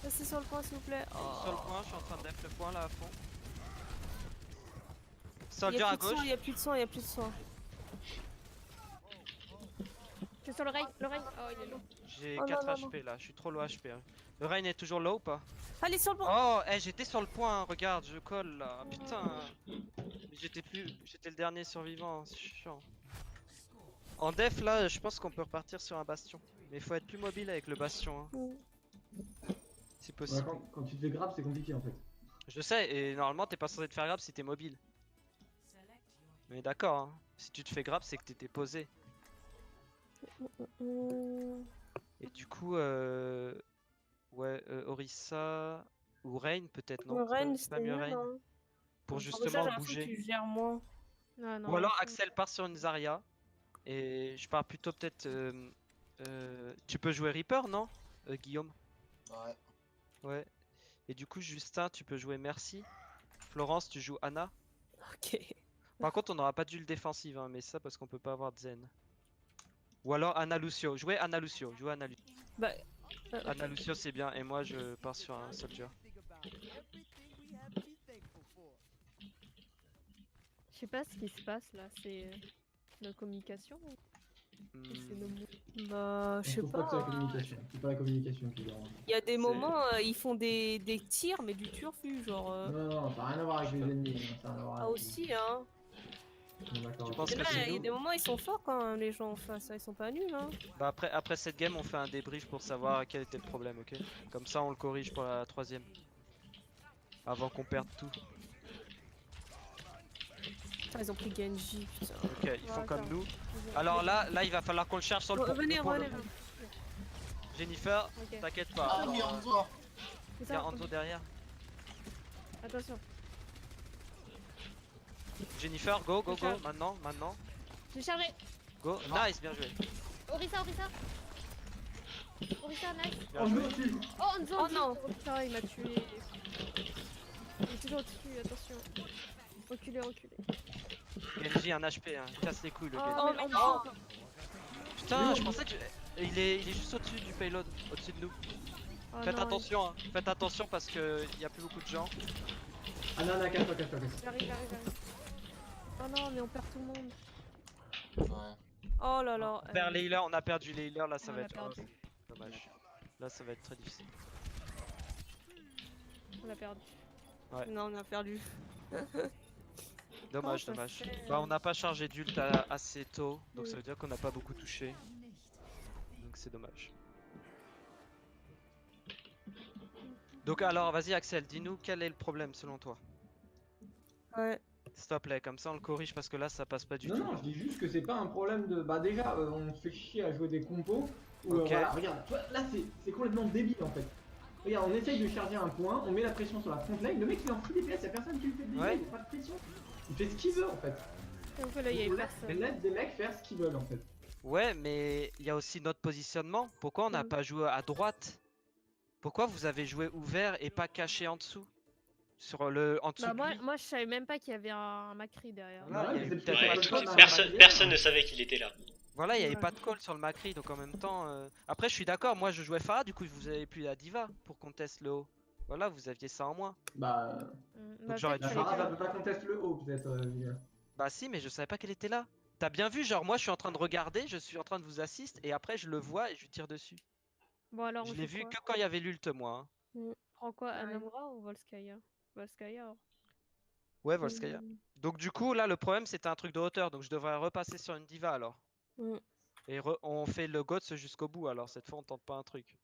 Restez sur le point, s'il vous plaît. Oh. Sur le point, je suis en train de def le point là à fond. Il Soldier y a à plus de gauche. sang, il y a plus de sang, il y a plus de sang. Je suis sur le rail, Oh, il est low. J'ai Oh non, 4 non, HP là, je suis trop low HP. Hein. Le Rain est toujours low ou pas? Allez, sur le point. Oh, j'étais sur le point, regarde, je colle là. Putain. J'étais le dernier survivant, c'est chiant. En def là, je pense qu'on peut repartir sur un bastion. Mais il faut être plus mobile avec le bastion. Hein. Si Ouais, possible. quand tu te fais grab, c'est compliqué en fait. Je sais, et normalement t'es pas censé te faire grab si t'es mobile. Mais d'accord, hein. Si tu te fais grab, c'est que t'étais posé. Et du coup, ouais, Orisa ou Rain peut-être, non? Le Rennes, C'est pas c'était mieux mieux, Rain non? pour Comme ça, justement j'ai l'impression bouger. que tu gères moins. Ah, non, Ou alors c'est- Axel part sur une Zarya. Et je pars plutôt peut-être. Tu peux jouer Reaper, non, Guillaume? Ouais. Ouais. Et du coup, Justin, tu peux jouer Merci. Florence, tu joues Anna. Ok. Par contre, on n'aura pas d'huile défensive, hein, mais ça parce qu'on peut pas avoir de Zen. Ou alors Anna Lucio. Jouez Anna Lucio. Jouez Anna Lucio. Bah, Anna Lucio, c'est bien. Et moi, je pars sur un Soldier. Je sais pas ce qui se passe là, c'est la communication ou Hmm. c'est nos mots? bah, je sais trouve que c'est la pas. communication. C'est pas la communication qui dérange. Il y a des moments, ils font des tirs, mais du turfu, genre. Non, ça n'a rien à voir avec les ennemis. hein, Ça a rien à voir Ah avec aussi, hein. Bon, d'accord, Tu ok. penses Et que là, c'est il y a nous? des moments, ils sont forts quand même, les gens en face, hein, ils sont pas nuls, hein. Bah après cette game, on fait un débrief pour savoir quel était le problème, ok? Comme ça, on le corrige pour la troisième. Avant qu'on perde tout. Putain, ils ont pris Genji, putain. Ok, ils font Ouais, comme attends. nous. Alors là, il va falloir qu'on le cherche sur le pont. Venez, Le pont, le venez. pont. Jennifer, Ok. t'inquiète pas. Ah, oui, en toi. C'est Il y a ça. Anzo derrière. Attention. Jennifer, go, go, Je go. charge. Maintenant. J'ai chargé. Go. Nice, bien joué. Orisa, nice. Bien Oh, joué. non, tu- Oh, Anzo, Oh non. Oh putain, il m'a tué. Il est toujours au-dessus, attention. Reculez. Genji, un HP, hein. Il casse les couilles le Oh, Genji. mais oh. Putain, je pensais que. Il est juste au-dessus du payload, au-dessus de nous. Oh Faites non, attention, hein. Faites attention parce que y a plus beaucoup de gens. Ah non, casse-toi. J'arrive. Oh non, mais on perd tout le monde. Ouais. Oh là là. On perd les healers, on a perdu les healers, là ça On va a être perdu. dommage. Là ça va être très difficile. On l'a perdu. Non, on a perdu. Dommage, ça dommage. fait- Bah on n'a pas chargé d'ult assez tôt, donc ça veut dire qu'on n'a pas beaucoup touché. Donc c'est dommage. Donc alors vas-y Axel, dis-nous quel est le problème selon toi. Ouais. S'il te plaît, comme ça on le corrige parce que là ça passe pas du Non, tout. non, je dis juste que c'est pas un problème de. Bah, déjà, on se fait chier à jouer des compos. Où, Ok. voilà, regarde, tu vois, là c'est complètement débile en fait. Regarde, on essaye de charger un point, on met la pression sur la front line, le mec il est en free DPS, y'a personne qui lui fait de dégâts, Ouais. il a pas de pression. Il fait ce qu'il veut en fait. Donc là, il y On avait laisse- personne. on laisse des mecs faire ce qu'ils veulent en fait. Ouais, mais il y a aussi notre positionnement. Pourquoi on n'a Mm. pas joué à droite? Pourquoi vous avez joué ouvert et pas caché en dessous? Sur le en dessous Bah, de lui. moi, je savais même pas qu'il y avait un Macri derrière. Voilà, Ouais, il y a mais eu c'est peut-être peut-être pas Ouais, de pas call le sur code, le hein. Macri. personne ne savait qu'il était là. Voilà, il y avait Ouais. pas de call sur le Macri, donc en même temps. Après, je suis d'accord. Moi, je jouais Pharah, du coup, vous avez plus la diva pour qu'on teste le haut. Voilà, vous aviez ça en moins. Bah, Bah, j'aurais peut-être dû la fallait Farah, que- ça peut pas contester le haut peut-être. Bah si, mais je savais pas qu'elle était là. T'as bien vu, genre moi, je suis en train de regarder, je suis en train de vous assister, et après, je le vois et je lui tire dessus. Bon, alors, Je on l'ai fait vu quoi? que quand il y avait l'ult, moi. Hein. On prend quoi? Ouais. Anamura ou Volskaya? Volskaya. Alors. Ouais, Volskaya. Donc du coup, là, le problème, c'était un truc de hauteur, donc je devrais repasser sur une diva alors. Mm. Et on fait le GOTS jusqu'au bout, alors cette fois, on tente pas un truc.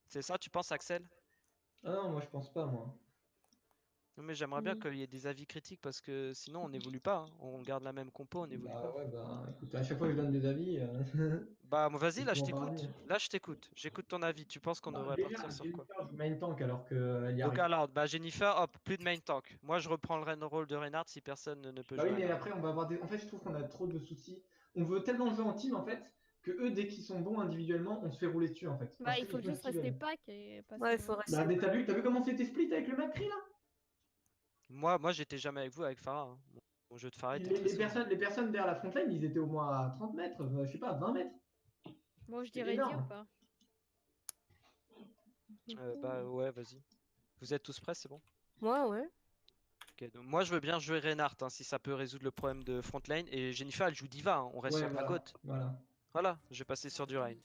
C'est ça, tu penses, Axel? Ah non, moi je pense pas moi. Non, mais j'aimerais bien Mm. qu'il y ait des avis critiques parce que sinon on n'évolue pas, hein. On garde la même compo, on n'évolue Bah pas. ouais, bah écoute, à chaque fois que je donne des avis, Bah vas-y, c'est là je souvent t'écoute. pareil. Là je t'écoute. J'écoute ton avis. Tu penses qu'on Bah, devrait déjà, partir sur quoi? Jennifer joue main tank alors qu'elle y Donc arrive. alors, bah Jennifer, hop, plus de main tank. Moi je reprends le rôle de Reinhardt si personne ne peut Bah oui, jouer mais Reinhardt. après, on va avoir des. En fait, je trouve qu'on a trop de soucis. On veut tellement jouer en team en fait que eux, dès qu'ils sont bons individuellement, on se fait rouler dessus en fait. Bah, Parce il faut qu'ils font juste ce qu'ils rester veulent. pack et passer. Ouais, il faut rester. Bah, mais t'as vu comment c'était split avec le Macri là? Moi j'étais jamais avec vous avec Farah, hein. Mon jeu de Farah était très solide. Les personnes derrière la frontline, ils étaient au moins à 30 mètres, je sais pas, 20 mètres. Bon, je C'est dirais dit ou énorme. pas? Bah ouais, vas-y. Vous êtes tous prêts, c'est bon? Moi, ouais. Ok, donc moi je veux bien jouer Reinhardt hein, si ça peut résoudre le problème de frontline. Et Jennifer elle joue Diva, hein, on reste Ouais, sur voilà. Magot. Voilà. Voilà, je vais passer sur du Rein.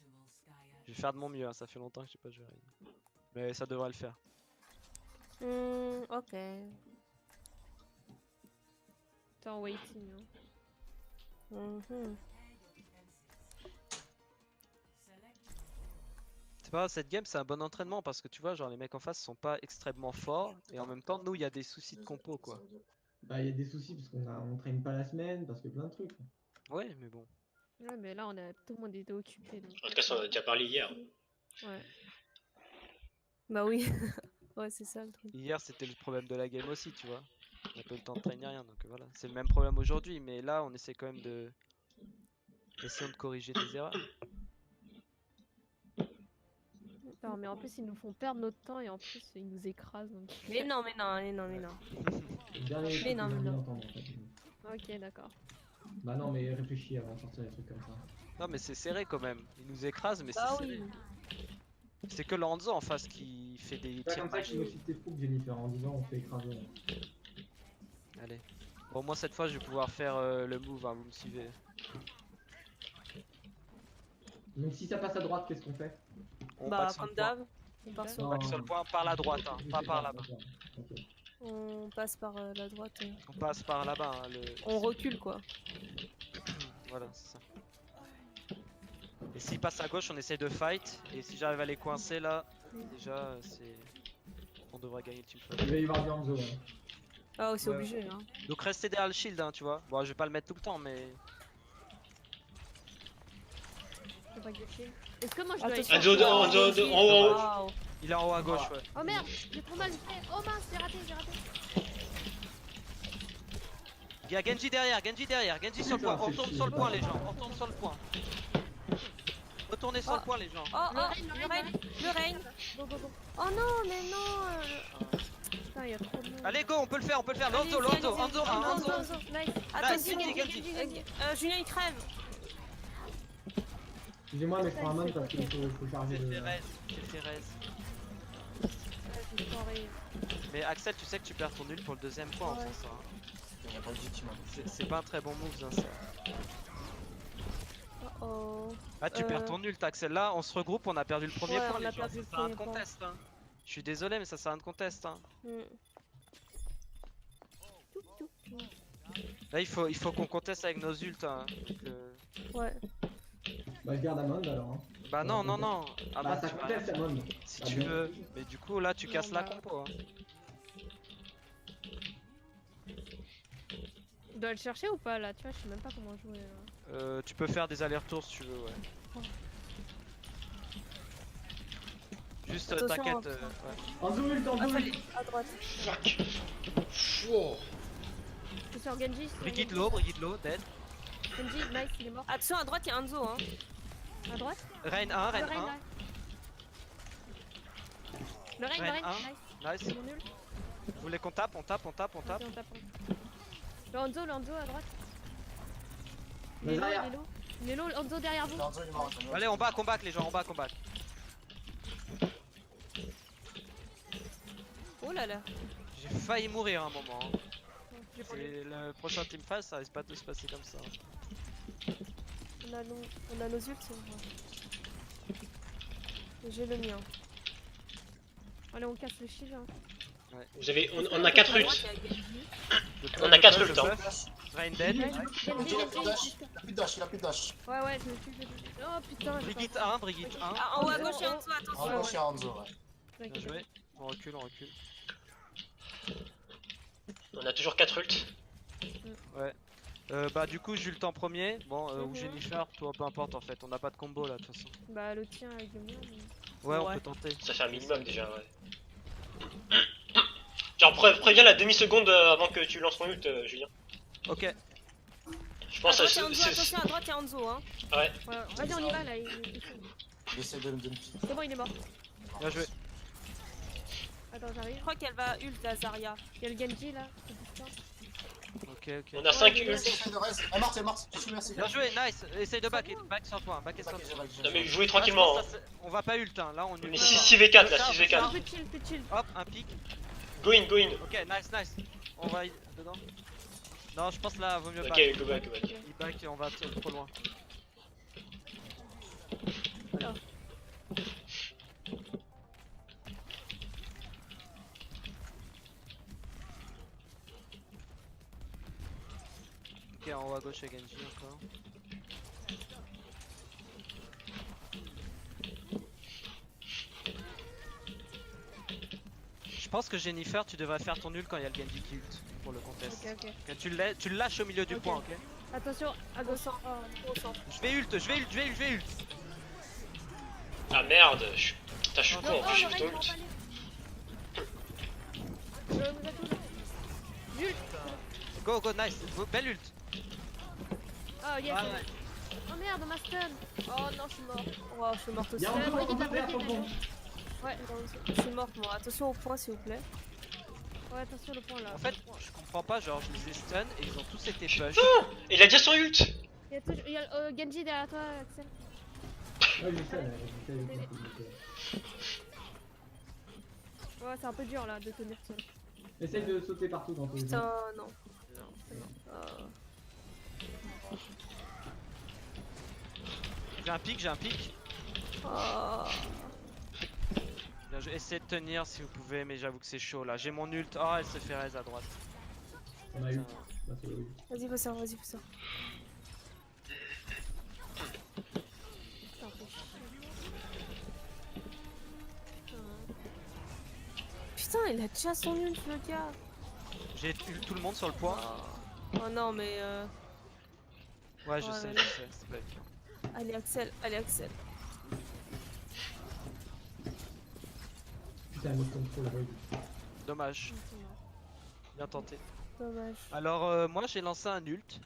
Je vais faire de mon mieux, hein, ça fait longtemps que j'ai pas joué Rein. Mais ça devrait le faire. Ok. T'es en waiting. Hein. Mhm. C'est pas grave, cette game c'est un bon entraînement parce que tu vois, genre les mecs en face sont pas extrêmement forts. Et en même temps, nous il y a des soucis de compo quoi. Bah, il y a des soucis parce on traîne pas la semaine, parce que plein de trucs. Ouais, mais bon. Ouais, mais là, tout le monde était occupé. Donc... En tout cas, ça on en a déjà parlé hier. Ouais. Bah oui. Ouais, c'est ça le truc. Hier c'était le problème de la game aussi, tu vois. On n'a pas eu le temps de traîner rien, donc voilà. C'est le même problème aujourd'hui, mais là on essaie quand même de. Essayons de corriger des erreurs. Non, mais en plus, ils nous font perdre notre temps et en plus, ils nous écrasent. Donc... Mais non, mais non, mais non, mais non. Le dernier truc Mais que non, j'ai mais envie non. d'entendre, en fait. Ok, d'accord. Bah non, mais réfléchis avant de sortir des trucs comme ça. Non mais c'est serré quand même. Ils nous écrasent, mais Bah c'est oui. serré. C'est que Lorenzo en face qui fait des C'est pas tirs comme ça magiques. qu'il négocie tes troupes, Jennifer, en disant on fait écraser. Allez. Bon, moi cette fois je vais pouvoir faire le move, hein, vous me suivez. Donc si ça passe à droite, qu'est-ce qu'on fait? On Bah, passe sur comme le point. d'hab. On part Non. sur... On passe sur le point par la droite, hein, Je pas sais par là-bas. d'accord. Ok. On passe par la droite. On passe par là-bas. Hein, On recule, quoi. Voilà, c'est ça. Et s'il passe à gauche, on essaye de fight. Et si j'arrive à les coincer là, déjà c'est. On devrait gagner le team fight. Il va y avoir du Hanzo. Hein. Ah, c'est Ouais. obligé, hein. Donc restez derrière le shield, hein, tu vois. Bon, je vais pas le mettre tout le temps, mais. Faut pas que je chill. Est-ce que moi je dois Attention. être... Hanzo, Hanzo, en haut. Waouh. Il est en haut à gauche, ouais. Oh merde, j'ai trop mal fait. Oh mince, j'ai raté, j'ai raté. Il y a Genji derrière, Genji sur le point. On retourne sur le point, les gens. On retourne sur le point. Retournez sur le point, les gens. Oh, oh, Le Rein, le Rein. Go, go, go. Oh non, mais non. Putain, il y a trop de monde. Allez, go, on peut le faire, Lonzo, Allez, Lonzo, allez, Hanzo, allez, Hanzo. Hanzo, nice. Attention, Genji, Genji, Genji. Genji. Julien, il crève. Excusez-moi, mais je prends un man parce qu'il faut charger J'ai le. fait raise, j'ai fait raise. J'ai foiré. Mais Axel, tu sais que tu perds ton nul pour le deuxième point en Ouais. faisant ça. Hein. Il y a pas de victime. C'est pas un très bon move, hein, ça. Oh. Ah, tu perds ton nul, Axel. Là, on se regroupe, on a perdu le premier Ouais, point, on les a gens. perdu Ça le sert à rien de premier point. contest. Hein. Je suis désolé, mais ça sert à rien de contest. Hein. Là, il faut qu'on conteste avec nos ults. Hein. Ouais. Bah, je garde Amond alors. Hein. Bah, non, non, non. Ah, Bah, bah, ça tu vas rien conteste faire, Amond. si Ah, tu bien. veux. Mais du coup, là, tu casses la bah. compo. Hein. Je dois le chercher ou pas là? Tu vois, je sais même pas comment jouer. Là. Tu peux faire des allers-retours si tu veux, ouais. Juste Attention, t'inquiète. hein. Ouais. Hanzo ult, Ah, Hanzo fallait... ult. À droite. Fuck. Wow. Je suis sur Genji. sur Brigitte Genji. low, dead. Genji, nice, il est mort. Attention, à droite, il y a Hanzo, hein. À droite. Rein 1, Le Rein Rein, 1. là. Le Rein, Rein le Rein, 1. nice. Nice. C'est mon nul. Vous voulez qu'on tape, on tape. Ok, on tape. Le Hanzo à droite. Il est low, Derrière. il est low. Il est low, le Hanzo derrière vous. Hanzo, il est mort. Allez, on bat, combat les gens, on bat. Oh là là. J'ai failli mourir à un moment. Hein. J'ai pas lu. C'est le prochain team phase, ça risque pas de se passer comme ça. Hein. On a nos ults. Ouais. J'ai le mien. Allez, on casse le shield. Hein. Vous avez, on a 4 À droite, ults. il y a Genji. On a 4 ults, hein. Rein dead. Ouais, Il a plus de dash. Il a plus de dash. Il a plus de dash. ouais, je me tue. Oh putain, j'ai Brigitte pas- 1, Brigitte 1. Ah, en haut à gauche, il y a Hanzo, attention. En gauche, il y a Hanzo. Ouais. Bien joué. On recule. On a toujours 4 ults. Bah du coup Jules en premier, bon ou Mhm. Jennifer, toi peu importe en fait, on n'a pas de combo là de toute façon. Bah, le tien avec le mien. mais- Ouais, on Ouais. peut tenter. Ça fait un minimum déjà, ouais. Genre préviens la demi-seconde avant que tu lances ton ult, Julien. Ok, Je À pense droite, que il y a Hanzo, attention, à droite, il y a Hanzo, hein. Ouais. Ouais, vas-y, on y va là. Il essaie de me piquer. C'est bon, il est mort. bien joué. Attends, j'arrive. Je crois qu'elle va ult la Zarya. Il y a le Genji là. C'est distant. Ok, ok. On a 5 il est ults. Essaie de reste. Elle est morte, elle est morte. Je suis merci. Bien joué, nice. Essaye de back sur toi, back sur toi. Non mais jouez tranquillement. Hein. On va pas ult, hein. Là on On est ult. 6v4 là, Non, 6v4. plus de chill, plus de chill. Hop, un pic. Go in, go in. Ok, nice. On va dedans. Non, je pense là vaut mieux Ok, back. go back, go back. Il back et on va trop loin. Ok, en haut à gauche il y a Genji encore. Je pense que Jennifer, tu devrais faire ton nul quand il y a le Genji qui ult pour le contest. Ok, ok. Ok, tu le lâches au milieu du Ok. point, ok? Attention, à gauche. Oh, Au centre. Je vais ult. Ah merde, putain, je suis con en oh, plus, j'ai le vu ton Rein, ult. je vous attends. Jules. Go, nice. Belle ult. Oh, yes. Ah, ouais. Oh merde, ma stun. Oh non, je suis mort. Oh, je suis morte aussi. Y'a Ouais, Hanzo, Brigitte Hanzo a derrière bloqué, sur le pont. Ouais, Je suis morte moi. Attention au point s'il vous plaît. ouais, attention le point là. En fait, je comprends pas, genre je les ai stun et ils ont tous été push. Il a déjà son ult. Il y a Genji derrière toi, Axel. Ouais, je sais. Ouais, c'est un peu dur là de tenir seul. Essaye de sauter partout dans ton jeu. Putain, non. J'ai un pic. Oh. Bien, je vais essayer de tenir si vous pouvez, mais j'avoue que c'est chaud là. J'ai mon ult. Oh, elle se fait raise à droite. On a eu. Bah, c'est eu. Vas-y, faut ça, vas-y, faut ça. Putain, faut chier. Putain, il a déjà son ult, le gars. J'ai ult tout le monde sur le point. Oh non, mais Ouais, je Oh sais, là s'il te plaît. allez Axel, allez Axel. Putain, elle me contrôle là. Dommage. Bien tenté. Dommage. Alors, moi j'ai lancé un ult.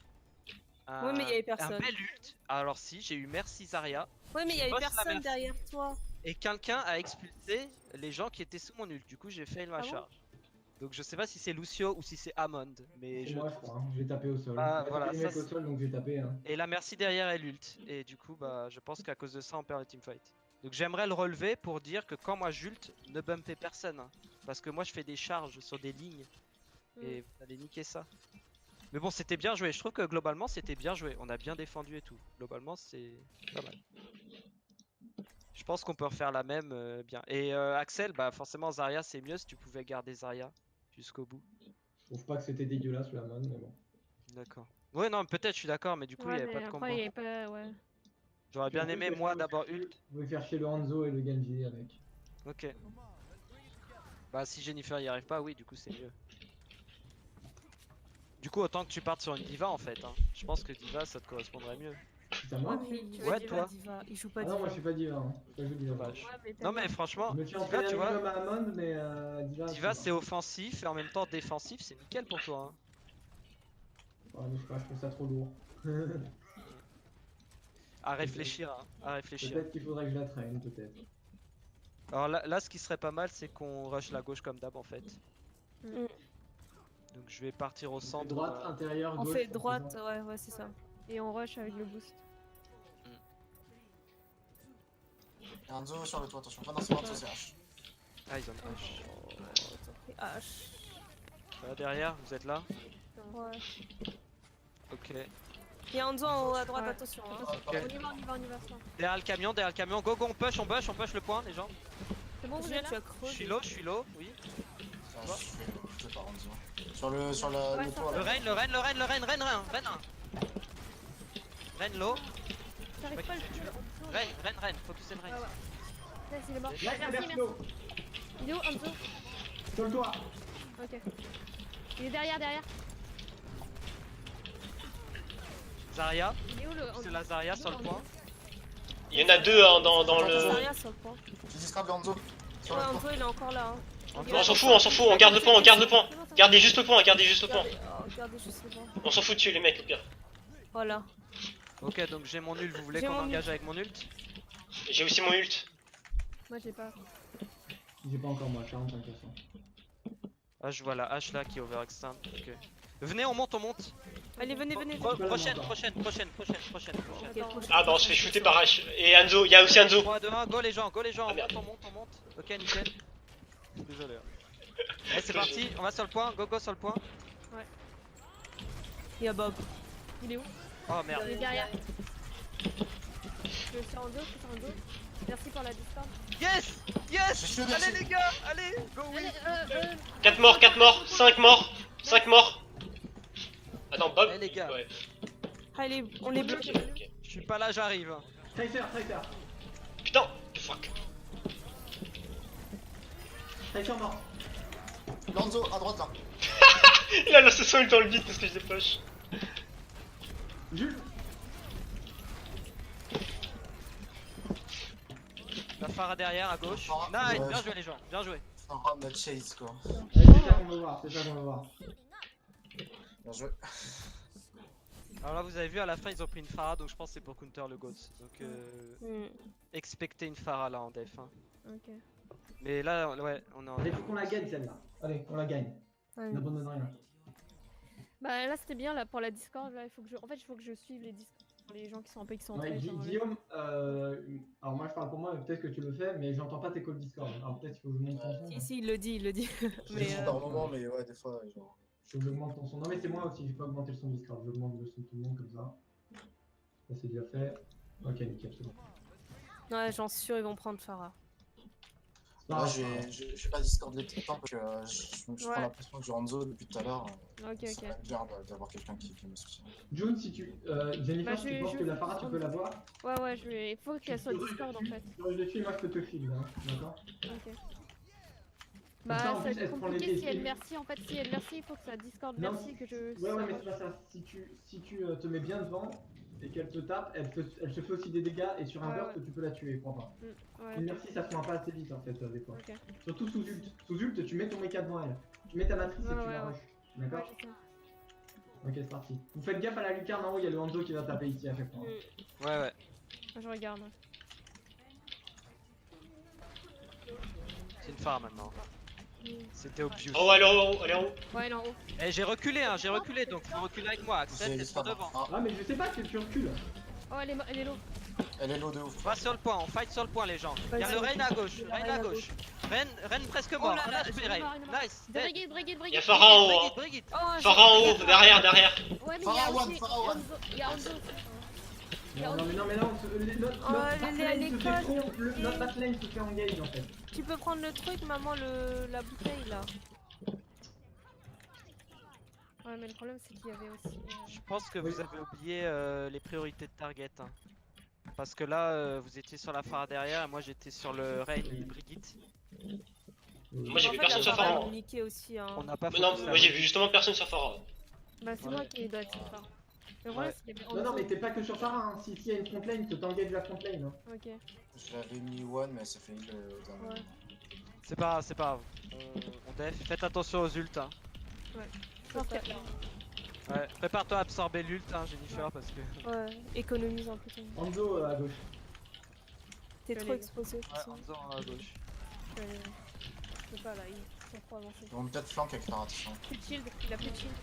Oui, mais il y avait personne. Un bel ult. Alors, si, j'ai eu merci Zarya. Ouais, mais il y avait bosse la personne merci. derrière toi. Et quelqu'un a expulsé les gens qui étaient sous mon ult. Du coup, j'ai fait ma Ah bon charge. Donc, je sais pas si c'est Lucio ou si c'est Hammond. Mais C'est je. moi, je crois. Hein. Je vais taper au sol. Ah, Il y a voilà, des ça, mecs au sol, donc je vais taper. Hein. Et la merci derrière elle ult. Et du coup, bah, je pense qu'à cause de ça, on perd le teamfight. Donc, j'aimerais le relever pour dire que quand moi j'ult, ne bumpez personne. Hein. Parce que moi, je fais des charges sur des lignes. Et vous allez niquer ça. Mais bon, c'était bien joué. Je trouve que globalement, c'était bien joué. On a bien défendu et tout. Globalement, c'est pas mal. Je pense qu'on peut refaire la même bien. Et Axel, bah forcément, Zarya, c'est mieux si tu pouvais garder Zarya jusqu'au bout. Je trouve pas que c'était dégueulasse la man, mais bon. D'accord. Ouais, non, peut-être, je suis d'accord, mais du coup, il Ouais, n'y avait mais pas de combo. après, il y avait pas. Ouais. J'aurais bien aimé, moi, d'abord ult. Vous pouvez faire chez le Hanzo et le Genji avec. Ok. Bah, si Jennifer y arrive pas, oui, du coup, c'est mieux. Du coup, autant que tu partes sur une diva en fait. Hein. Je pense que diva, ça te correspondrait mieux. C'est à moi mais il Ouais, joue toi. Diva. Il joue pas Ah non, Diva. moi je suis pas diva. Hein. Je joue diva. Dommage. Ouais, mais Non, mais franchement, Je me tiens en diva, tu vois, comme à Amon, mais diva. diva, ça c'est offensif et en même temps défensif, c'est nickel pour toi. Hein. va. Ouais, mais je sais pas, je trouve ça trop lourd. À réfléchir, hein. À réfléchir. Peut-être qu'il faudrait que je la traîne, peut-être. Alors là, ce qui serait pas mal, c'est qu'on rush la gauche comme d'hab en fait. Mm. Donc je vais partir au centre. Droite, intérieur, On gauche. fait ça droite, fait ouais, c'est ça. Et on rush avec le boost. Il y a un Hanzo sur le toit, attention. Pas dans ce moment, c'est H. Ah, ils ont une hache. Et H. Ça va derrière, vous êtes là? Ouais. Ok. Il y a Hanzo en haut à droite, Ouais. attention. Hein. Ok. On y va, on y va, on y va. Ça. Derrière le camion, go, on push le point, les gens. C'est bon, vous Julien, êtes tu là as Je suis creusé. low, oui. Tiens, je fais pas Hanzo. Sur le Ouais, toit Le là. Reine low. J'arrive pas à le tuer. Reine, focusez le Ouais, Reine. ouais. Là, il est mort. Là, Merci, merci. Berthelot, Il est où, Hanzo sur le toit. Ok. Il est derrière, derrière. Zarya, Il est où le. c'est la Zarya sur le point. Il y en a deux hein, dans le. Zarya sur le point. Tu discardes le Hanzo. Sur Ouais, le point. Hanzo il est encore là. Hein. On s'en fout, on garde le point, Gardez juste le point, gardez juste le point. Regardez juste le point. On s'en fout de tuer les mecs au pire. Voilà. Ok, donc j'ai mon ult, vous voulez J'ai qu'on mon engage ult. avec mon ult? J'ai aussi mon ult. Moi j'ai pas. J'ai pas encore moi, 45%. Ah, je vois la hache là qui est overextend. Ok. Venez, on monte, on monte. Allez, venez, venez. Prochaine. Ok, prochain. Ah bah on se fait shooter par H. Et Hanzo, il y a aussi Hanzo. 3, 2, 1, go les gens, Ah, merde. on monte. Ok, nickel. Désolé. Allez, c'est parti, on va sur le point, go sur le point. Il y a Bob. Il est où? Oh merde. Il est derrière. Je suis en dos, je suis en dos. Merci pour la distance. Yes! Je suis Allez dessus. les gars, allez, go oui! Allez, 4 morts, 5 morts, 5 morts. Attends, Bob. Eh, les gars. Ouais. Allez, on les bloque. Ok. Je suis pas là, j'arrive. Tracer. Putain, fuck. Tracer mort. Le Hanzo à droite là. Il a lancé son ult dans le vide parce que je l'ai push. Jules. La Pharah derrière à gauche. Pharah, Nice, ouais. bien joué les gens, bien joué. C'est un round de chase quoi. C'est ça qu'on veut voir, Bien joué. Alors là, vous avez vu à la fin, ils ont pris une Pharah, donc je pense que c'est pour counter le GOAT. Donc expectez une Pharah là en def. Hein. Ok. Mais là, ouais, on est en Allez, faut qu'on la gagne celle-là. Allez, on la gagne. Ouais. N'abandonne rien. Bah là c'était bien là pour la Discord. Là, il faut que je. En fait, il faut que je suive les Discord. Les gens qui sont un peu excentrés. Ouais, genre, Guillaume, alors moi je parle pour moi, peut-être que tu le fais, mais j'entends pas tes calls Discord. Alors peut-être qu'il faut que je monte ton son. Si, il le dit. Je Mais joue par moment, mais ouais, des fois, genre. Faut que j'augmente ton son. Non mais c'est moi aussi, j'ai pas augmenté le son Discord, j'augmente le son de tout le monde comme ça. Ça c'est déjà fait. Ok, nickel, c'est bon. ouais, j'en suis sûr, ils vont prendre Farah. Non, Moi, j'ai pas Discord les tout le temps parce que je prends Ouais. l'impression que je Hanzo depuis tout à l'heure. Ok, C'est ok. quand même bien d'avoir quelqu'un qui me soutient. June, si tu. Jennifer, Bah, si tu penses que la Farah tu peux l'avoir. Ouais, je vais. Il faut qu'elle soit Discord en fait. Je le suis, moi je peux te filer, hein, d'accord? Ok. Comme ça, Bah en ça va plus, être elle se prend les compliqué si défis. elle merci en fait. Si elle merci, il faut que ça Discord Non, merci que je. Ouais, mais c'est pas ça. Si tu te mets bien devant et qu'elle te tape, elle se fait aussi des dégâts et sur un Ouais, burst tu peux la tuer, crois pas. Ouais. Une merci, ça se prend pas assez vite en fait, des fois. Ok. Surtout sous ult. Sous ult, tu mets ton mecha devant elle. Tu mets ta matrice et Ouais, tu la ouais. rush. D'accord? Ouais, je sais. Ok, c'est parti. Vous faites gaffe à la lucarne en haut, il y a le Hanzo qui va taper ici à chaque fois. Ouais. Je regarde. C'est une Pharah maintenant. C'était obvious. Oh, elle est en haut, elle est en haut. Ouais, elle est en haut. Eh, j'ai reculé, donc faut reculer avec moi. Accepte J'ai d'être Discord. devant. Ah, Ah, mais je sais pas que tu recules. Oh, elle est low. elle est low de ouf. On va sur le point, on fight sur le point les gens. Y'a le Rain à gauche, Rain à gauche. Rain presque mort. là là, Un HP Rain. Nice. Dead. Brigitte. Il y a Farah en haut. Brigitte. Oh, Farah en haut, derrière. Ouais, mais Farah il y a one, aussi Farah one. Hanzo. Il y a Hanzo. Non, mais non, notre Oh, elle est à batlane se fait l'école. trop. Notre batlane se fait engage en fait. Tu peux prendre le truc, maman, la bouteille là. Ouais, mais le problème c'est qu'il y avait aussi. Je pense que vous avez oublié les priorités de target. Hein. Parce que là, vous étiez sur la Pharah derrière et moi j'étais sur le Rain et Brigitte. Moi j'ai En vu fait, personne la sur Farah, Farah. elle est niquée aussi. Hein. On n'a pas Mais non, focus moi là. j'ai vu justement personne sur Farah. Bah, c'est moi qui dois être sur ça. Le problème c'est qu'il y avait Non, Hanzo. mais t'es pas que sur Farah, hein. Si y a une front lane, tu t'engages la front lane. Hein. Ok. Je l'avais mis one, mais ça fait le dernier. Ouais. C'est pas grave. On def. Faites attention aux ult. Hein. Je pense qu'il y a. Ouais. Prépare-toi à absorber l'ult, hein, Jennifer, parce que. Ouais, économise un peu. Hanzo à gauche. T'es Je trop l'ai. exposé. de toute Ouais, façon. Hanzo à gauche. Je sais pas là, ils sont trop avancés. Ils vont peut-être flank avec Farah, attention. Plus de shield, il a plus de shield.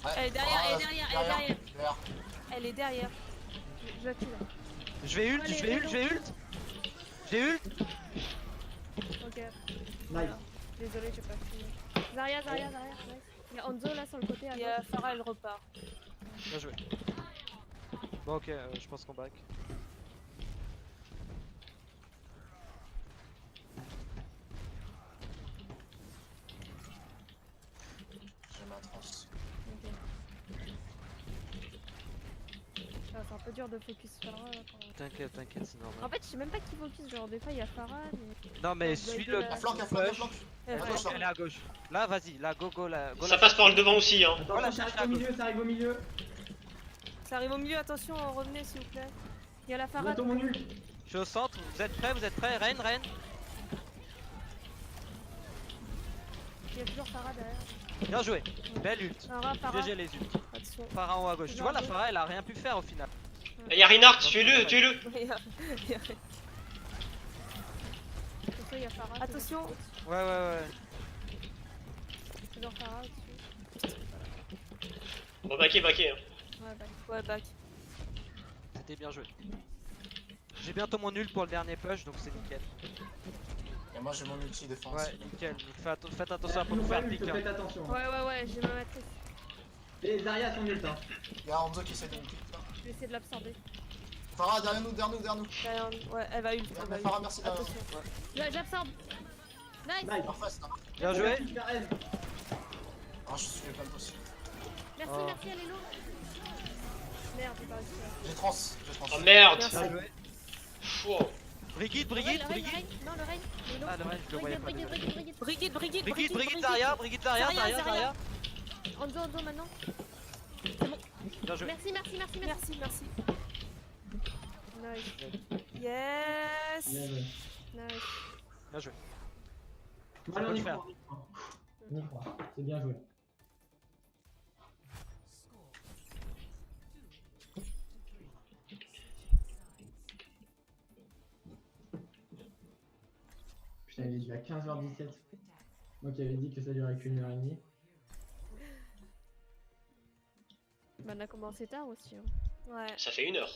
Ouais. Elle est derrière, elle est derrière, elle est derrière. Derrière. Elle est derrière. Je la tue là. Je vais ult, je vais ult. J'ai ult. Ok. Nice. Désolé, j'ai pas fini. Zarya. Nice. Il y a Hanzo là sur le côté à Il y a gauche. Farah, elle repart. Bien joué. Bon, ok, je pense qu'on back. J'ai ma tranche. Ok. Ah, c'est un peu dur de focus Farah là, quand... t'inquiète, t'inquiète, c'est normal. En fait, je sais même pas qui focus, genre des fois il y a Farah, mais. Non mais bah, suis de le la- À flanc, à flanc, à flanc. Elle À fait- gauche, là. Elle est à gauche. Là, vas-y, là, go, là. Go, Ça là. passe par le devant aussi, hein. Attends, Voilà, ça cherche arrive au la milieu, ça arrive au milieu. Ça arrive au milieu, attention, revenez s'il vous plaît. Il y a la Farah. Bientôt mon nul. Je suis au centre, vous êtes prêts? Reine. Il y a toujours Farah derrière. Bien joué. Belle ult. Farah. GG les ults. Attention. Pharaon à gauche. Tu vois, la Phara, elle a rien pu faire au final. Y'a Reinhardt, tuez-le. Il y a Farah. Attention. Ouais. Toujours Farah au-dessus. On va baquer, hein. Ouais, bah. Ouais, back. C'était bien joué. J'ai bientôt mon ult pour le dernier push, donc c'est nickel. Et moi j'ai mon ulti défense. Ouais, nickel. Donc faites attention à pas Nous vous faire pas ult, pique. Hein. faites attention. Ouais, j'ai ma matrice. Et Zarya son ult hein. Il y a Hanzo qui essaie de me pique là. Je vais essayer de l'absorber. Farah, derrière nous. Derrière, ouais, elle va ult. Elle va Mais ult. Farah, merci derrière. Attention. J'absorbe. Nice. Nice. En face là. Bien joué. Super N. Ah, je suis pas possible. Merci, Oh. merci, elle est low. Merde, j'ai pas réussi. J'ai trans. Oh merde. Merci. Bien joué. Wow. Brigitte. Le Rein. Non, le Rein. Il est low. Ah, le Rein, je le voyais pas. désolé. Brigitte. Zarya, Zarya. Hanzo maintenant. Bien joué. Merci. Merci. Nice. Yes. Bien joué. Nice. Bien joué. Allez, on peut y le faire. croit. On y croit. C'est bien joué. Putain, il est déjà 15h17. Moi qui avais dit que ça durait qu'une heure et demie. Bah, on a commencé tard aussi. Hein. Ouais. Ça fait 1 heure.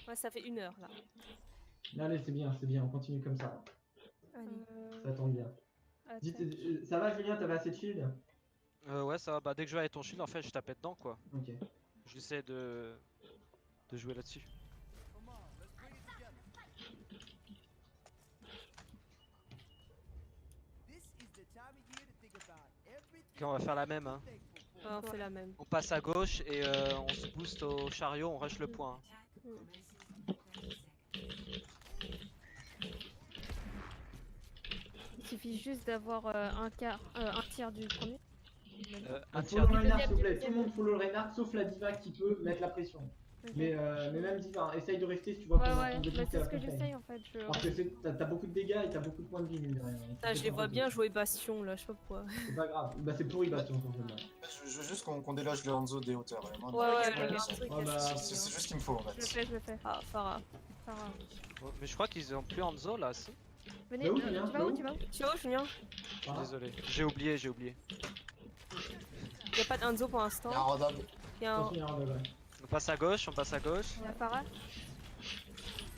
Ouais, ça fait 1 heure là. Allez, c'est bien, on continue comme ça. Euh, Ça tombe bien. attends. Dites, ça va Julien, t'avais assez de shield? Ouais, ça va. Bah, dès que je vais avec ton shield, en fait, je tapais dedans, quoi. Ok. J'essaie de jouer là-dessus. Ok, on va faire la même. Hein. Ouais, on fait la même. On passe à gauche et on se booste au chariot, on rush le point. Il suffit juste d'avoir un tiers du premier. Un Follow tiers du... Reinhardt, s'il vous plaît. deuxième. Tout le monde follow Reinhardt, sauf la diva qui peut mettre la pression. Ok. Mais même diva, hein, essaye de rester si tu vois Ouais, qu'on ouais, qu'on bah, débute c'est la ce que frontière. j'essaye en fait. Parce que t'as beaucoup de dégâts et t'as beaucoup de points de vie, mine de rien. Ah, je les vois bien jouer Bastion là, je sais pas pourquoi. C'est pas grave. Bah, c'est pourri, Bastion, ton jeu là. Je veux juste qu'on déloge le Hanzo des hauteurs. Vraiment. Ouais, Ouais, le c'est- truc, Ouais, bah, c'est juste ce qu'il me faut en Je le fait. fais. Ah, Farah. Farah. Oh, mais je crois qu'ils ont plus Hanzo là, si. Venez, Bah où, tu Julien, vas bah où où Tu vas où Tu vois où, Julien? Ah, Désolé. J'ai oublié. Y'a pas de Hanzo pour Il y a un l'instant. rodable. Y'a un. attention, il y a un rebelle. On passe à gauche. Il y a Farah.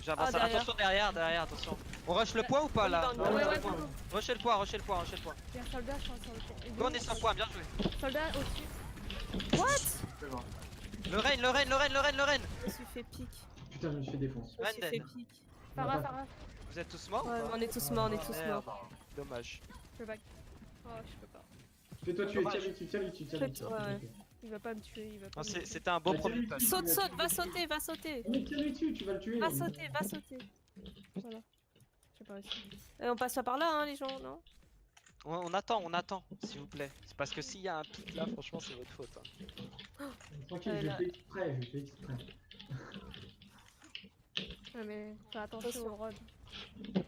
J'avance. Ah, derrière. Attention derrière, attention. On rush le point ou pas là? Ouais, On rush Ouais, le ouais, point. go. Rushez le point. Il y a soldat, je crois, sur le point. Go, on est sans point, bien joué. Soldat au-dessus. Plus loin. Le Rein. Je me suis fait pique. Putain, je me suis fait défoncer. Je me suis Randen. fait pique. Farah. Vous êtes tous morts ou Ouais, pas? on est tous morts, Merde. Dommage. Je back. Oh, je peux pas. Fais-toi tuer, Dommage. tiens-lui. Ouais. Il va pas me tuer, il va pas Non, me tuer. c'était un beau Bah, premier tiens-lui touch. dessus. Saute, va sauter. Mais tiens-lui dessus, tu vas le tuer. Va sauter. Voilà. J'ai pas réussi. Et on passe pas par là, hein, les gens, non? On attend, s'il vous plaît. C'est parce que s'il y a un pic là, franchement, c'est votre faute. Hein. Tranquille, je là. fais exprès. Ouais, mais fais attention au rod.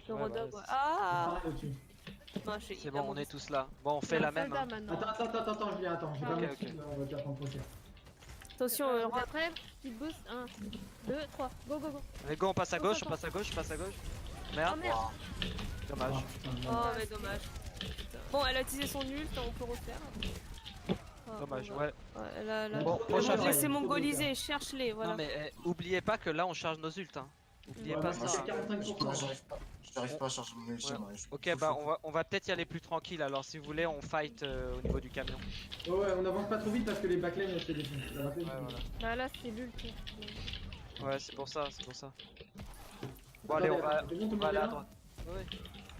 Le Ouais, rodog, bah, ouais. c'est- Ah! Pareil au-dessus. Non, je suis C'est hyper bon, on est mauvaise. tous là. Bon, on fait Il y a la un même. soldat Hein. maintenant. Attends, Julien, attends. J'ai Ah, pas ok, mon ok. skill, on va te faire prendre ton tir. Attention, Vous roi. êtes prêts? Petite boost. 1, 2, 3. Go. Allez, go, on passe à Go, gauche, go, on passe à gauche. Oh Merde, merde. dommage. Ah, putain, Oh, mais dommage. Bon, elle a utilisé son ult, on peut refaire. Ah, Dommage, bon, bah, ouais. ouais, elle a- elle a- Bon, prochain Laissez fight. mongoliser, cherche-les, voilà. Non, mais oubliez pas que là, on charge nos ults. Hein. Oubliez Ouais, pas ouais, ça. moi, hein. j'ai 45%. Moi, j'arrive pas à charger mon ulti. Ouais. moi, Ok, bah on va peut-être y aller plus tranquille. Alors, si vous voulez, on fight au niveau du camion. Ouais, on avance pas trop vite parce que les backlanes elles se défoncent. La backlane, Ouais, c'est- voilà. Bah là, c'est l'ult. Ouais, c'est pour ça. Bon, allez, on va C'est bon, tout le monde aller est à là droite. Ouais,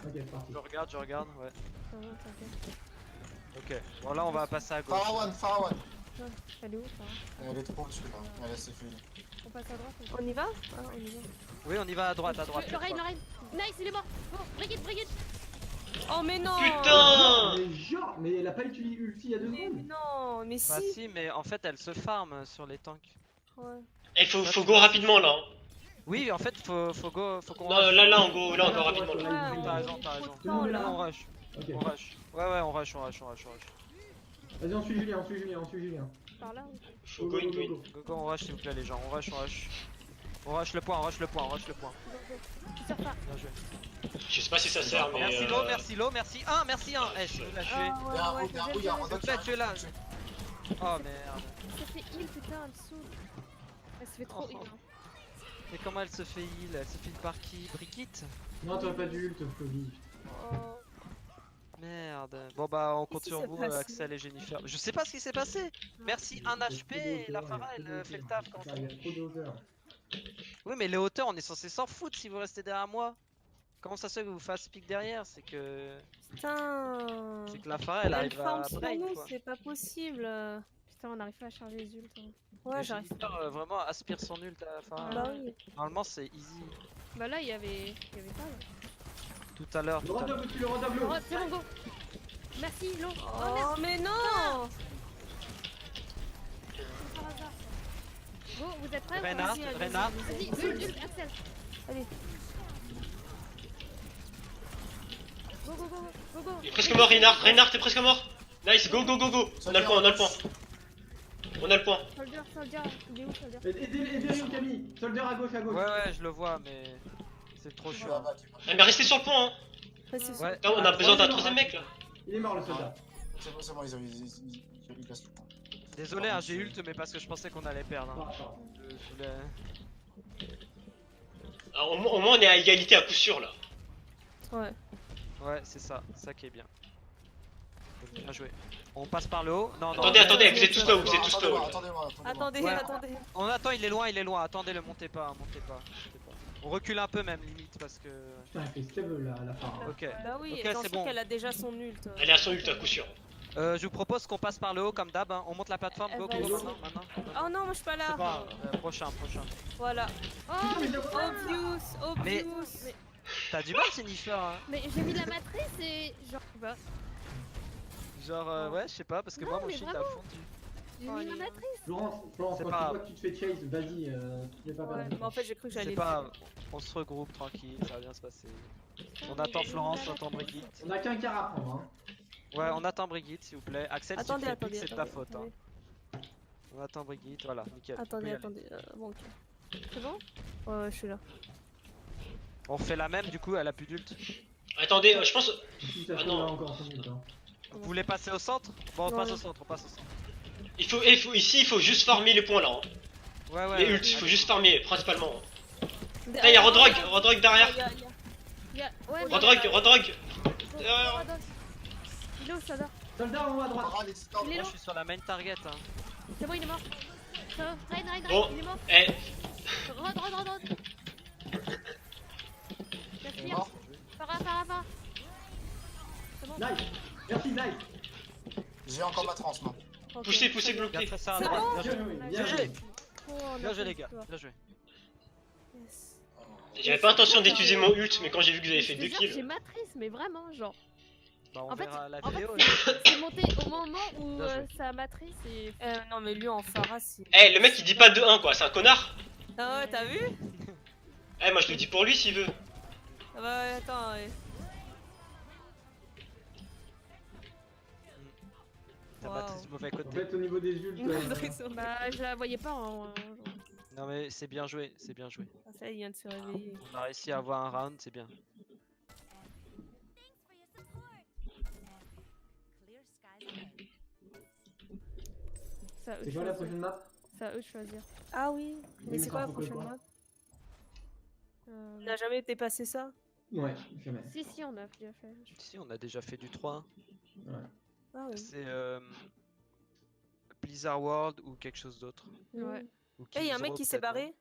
Ok, c'est parti. je regarde, ouais. Ça va, t'inquiète. Ok, bon, là, on va passer à gauche. Farah One. Elle est où, Farah? Elle est trop au-dessus là. Elle est assez fluide. On passe à droite. On y va? Ah, on y va. Oui, on y va à droite, à droite. Le raid, le raid. Nice, il est mort. Bon, Brigitte, Brigitte. Oh mais non! Putain! Mais genre, mais elle a pas utilisé ulti il y a 2 Mais secondes. non, mais Bah si! si, mais en fait, elle se farm sur les tanks. Ouais. Eh, faut go rapidement là. Hein. Oui, en fait, faut qu'on Non, rush. là, on go rapidement là. Ouais, T'as raison, t'as raison. Trop de temps, Là, là. On rush, Ok. on rush. Ouais, on rush. Vas-y, on suit Julien, on suit Julien, on suit Julien. Par là. Faut go in, go in. Go, on rush s'il vous plaît les gens, on rush. On rush le point, on rush le point. Tu sors pas. Bien joué. Je sais pas si ça sert, mais. Merci Lo, merci 1, merci 1. Eh, si vous la tuez. Ah, ouais, Y'a un ouais, rouge, y'a un rouge, Tu l'as tué là. Oh merde. Ça fait heal, putain, en dessous. Elle se fait trop heal. Hein. Mais comment elle se fait heal? Elle se fait heal par qui? Brigitte? Non, t'aurais pas dû ult, Flovie. Oh. Merde. Bon bah on compte Qu'est-ce sur qui vous, s'est passé Axel et Jennifer. Je sais pas ce qui s'est passé. Merci 1 HP, la Pharah elle fait le taf quand Il y a trop de hauteur. Oui mais les hauteurs on est censé s'en foutre si vous restez derrière moi. Comment ça se fait que vous fasse pique derrière? C'est que Putain! la Pharah elle Elle arrive forme à sur break nous, quoi. c'est pas possible. Putain, on n'arrive pas à charger les ults. Hein. Ouais, Mais j'arrive. Jennifer, vraiment aspire son ult à la Pharah. Bah oui. Normalement c'est easy. Bah là, il y avait pas. Là. Tout à l'heure. Le redouble, tu le redouble. Oh, c'est bon, go. Merci, Lo. Oh, Oh, merci. mais non! Par hasard. Go, vous êtes prêts? Reinhardt, Vas-y, allez, Reinhardt. vas-y, Vas-y, vas-y. ult, Axel. Allez. Go. Il est presque mort, Reinhardt, t'es presque mort. Nice, go. On a le point. Soldier. Il est où, Soldier? Aidez-le, Camille. Soldier à gauche. Ouais, je le vois mais c'est trop chiant. Eh, mais restez sur le point, hein. Restez sur- Ouais. Putain, on a besoin d'un troisième mec là. Il est mort, le soldat. C'est bon, ils passent tout le temps. Désolé, hein, j'ai ult mais parce que je pensais qu'on allait perdre. Hein. Attends. Je voulais- Alors, au moins on est à égalité à coup sûr là. Ouais. Ouais, c'est ça qui est bien. Bien joué. On passe par le haut. Non, Attendez, vous êtes tous là où Attendez-moi. Attendez, Ouais. attendez. On attend, il est loin. Attendez, le montez pas. On recule un peu même limite parce que. Putain, elle fait stable la Pharah. Ok. Bah oui, Ok, j'en c'est suis bon. qu'elle a déjà son ult. Elle est à son ult à coup sûr. Je vous propose qu'on passe par le haut comme d'hab. Hein. On monte la plateforme. Go, Vas-y. maintenant. Oh non, moi je suis pas C'est là. pas prochain. Voilà. Oh, Obvious. T'as du mal, Jennifer. Hein. mais j'ai mis la matrice et genre, bah, Genre, ouais, je sais pas parce que Non, moi mon mais shit a vraiment. fondu. j'ai Oh, mis il la est- matrice. Florence, C'est quand pas tu grave. vois que tu te fais chase, vas-y, tu fais pas Ouais, perdre. mais en fait j'ai cru que j'allais. C'est pas. On se regroupe tranquille, ça va bien se passer. On attend Florence, on attend Brigitte. On a qu'un quart à prendre, hein. Ouais, on attend Brigitte s'il vous plaît. Axel, si tu Attendez, fais pique, attendez. c'est de ta faute. Hein. On attend Brigitte, voilà, nickel. On peut y aller. Attendez. Bon, ok. C'est bon? Ouais, je suis là. On fait la même, du coup, elle a plus d'ult. Attendez, je pense. Si ça Ah fait non. là encore 5 minutes, hein. Vous voulez passer au centre? Bon, on Ouais, passe ouais. au centre, on passe au centre. Ici, il faut juste farmer les points là. Hein. Ouais, Les ults, il faut allez. juste farmer principalement. Putain, y'a Rodrog derrière. Ouais, Rodrog. Il est où, Soldier? Soldat en haut à droite. Ah, les titans. Il est Moi, là. je suis sur la main target. Hein. C'est bon, il est mort. Ça va, Raid, Bon. il est mort. Eh, Rod. Il est Merci, mort. Farah. C'est bon. Nice. Merci, nice. J'ai encore ma trans, moi. poussez, Bien bloquez. très ça à C'est droite. bon Bien Bien joué. joué, Bien bien joué. joué. Bien joué, les gars. Bien joué. Yes. J'avais pas intention d'utiliser mon ult, mais quand j'ai vu que vous avez fait Je te 2 jure que J'ai kills. matrice, mais vraiment, genre. Bah, on En fait, verra la en fait, vidéo. C'est monté au moment où Bien joué. sa matrice et. Non, mais lui en Farah, c'est. Eh, le mec il dit pas 2-1 quoi, c'est un connard. Ah ouais, t'as vu? Eh, moi je le dis pour lui s'il veut. Ah bah ouais, attends, ouais. La Wow. matrice du mauvais En côté. fait, au niveau des ults, Bah, je la voyais pas en. Non, mais c'est bien joué, c'est bien joué. Ah, ça, il vient de se réveiller. On a réussi à avoir un round, c'est bien. Ça, eux c'est de quoi la choisir. prochaine map? Ça, eux de choisir. Ah oui, mais c'est quoi la n'importe prochaine quoi. map? On n'a jamais dépassé ça? Ouais, jamais. Si, on a déjà fait. Si, on a déjà fait du 3. Ouais. Ah oui. C'est Blizzard World ou quelque chose d'autre. Ouais. Ou Eh, y'a un Kings mec Row, qui s'est peut-être, non barré?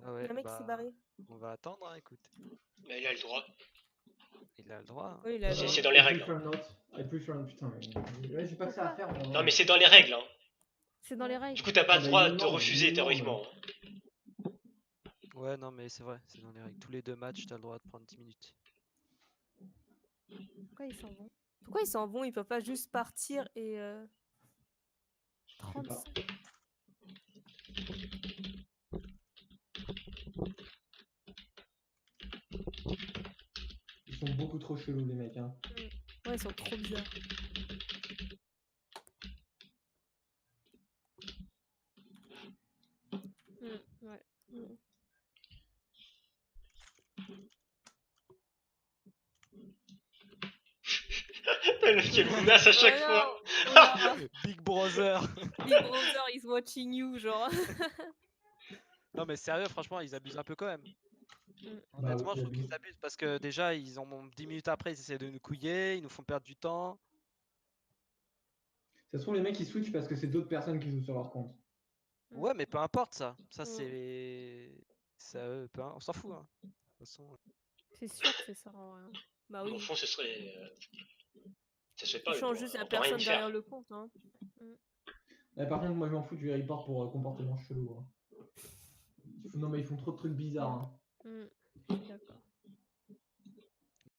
Ah ouais, Y'a un mec qui bah, s'est barré? on va attendre, hein, écoute. Mais il a le droit. Il a le droit. Hein. Oui, il a C'est- le c'est droit. dans les règles. I prefer not. Putain, mais. Ouais, j'ai pas que ça à faire. Non, mais c'est dans les règles. Hein. C'est dans les règles. Du coup, t'as pas Ah le bah, droit il de est te mort, refuser il est mort, théoriquement. Ouais, non, mais c'est vrai, c'est dans les règles. Tous les 2 matchs, t'as le droit de prendre 10 minutes. Pourquoi ils s'en vont? Pourquoi ils s'en vont? Ils peuvent pas juste partir et. Je sais pas. 35. Ils sont beaucoup trop chelous, les mecs. Hein. Ouais, ils sont trop bizarres. Ouais. Le mec qui menace à chaque Oh fois. non, oh là, Big Brother. Big Brother is watching you, genre. Non, mais sérieux, franchement, ils abusent un peu quand même. Bah Honnêtement, oui, je trouve qu'ils abusent parce que déjà, ils ont 10 minutes après, ils essaient de nous couiller, ils nous font perdre du temps. Ça se trouve, les mecs ils switchent parce que c'est d'autres personnes qui jouent sur leur compte. Ouais, mais peu importe ça. Ça, Mm. c'est. Ça, on s'en fout. Hein. De toute façon. C'est sûr que c'est ça en vrai. Bah Au oui. fond, ce serait. Ça se fait Tu pas. changes juste la on peut rien personne y derrière faire. le compte, hein. Par contre, moi je m'en fous du report pour comportement chelou. Hein. Non, mais ils font trop de trucs bizarres. Hein. Je suis d'accord.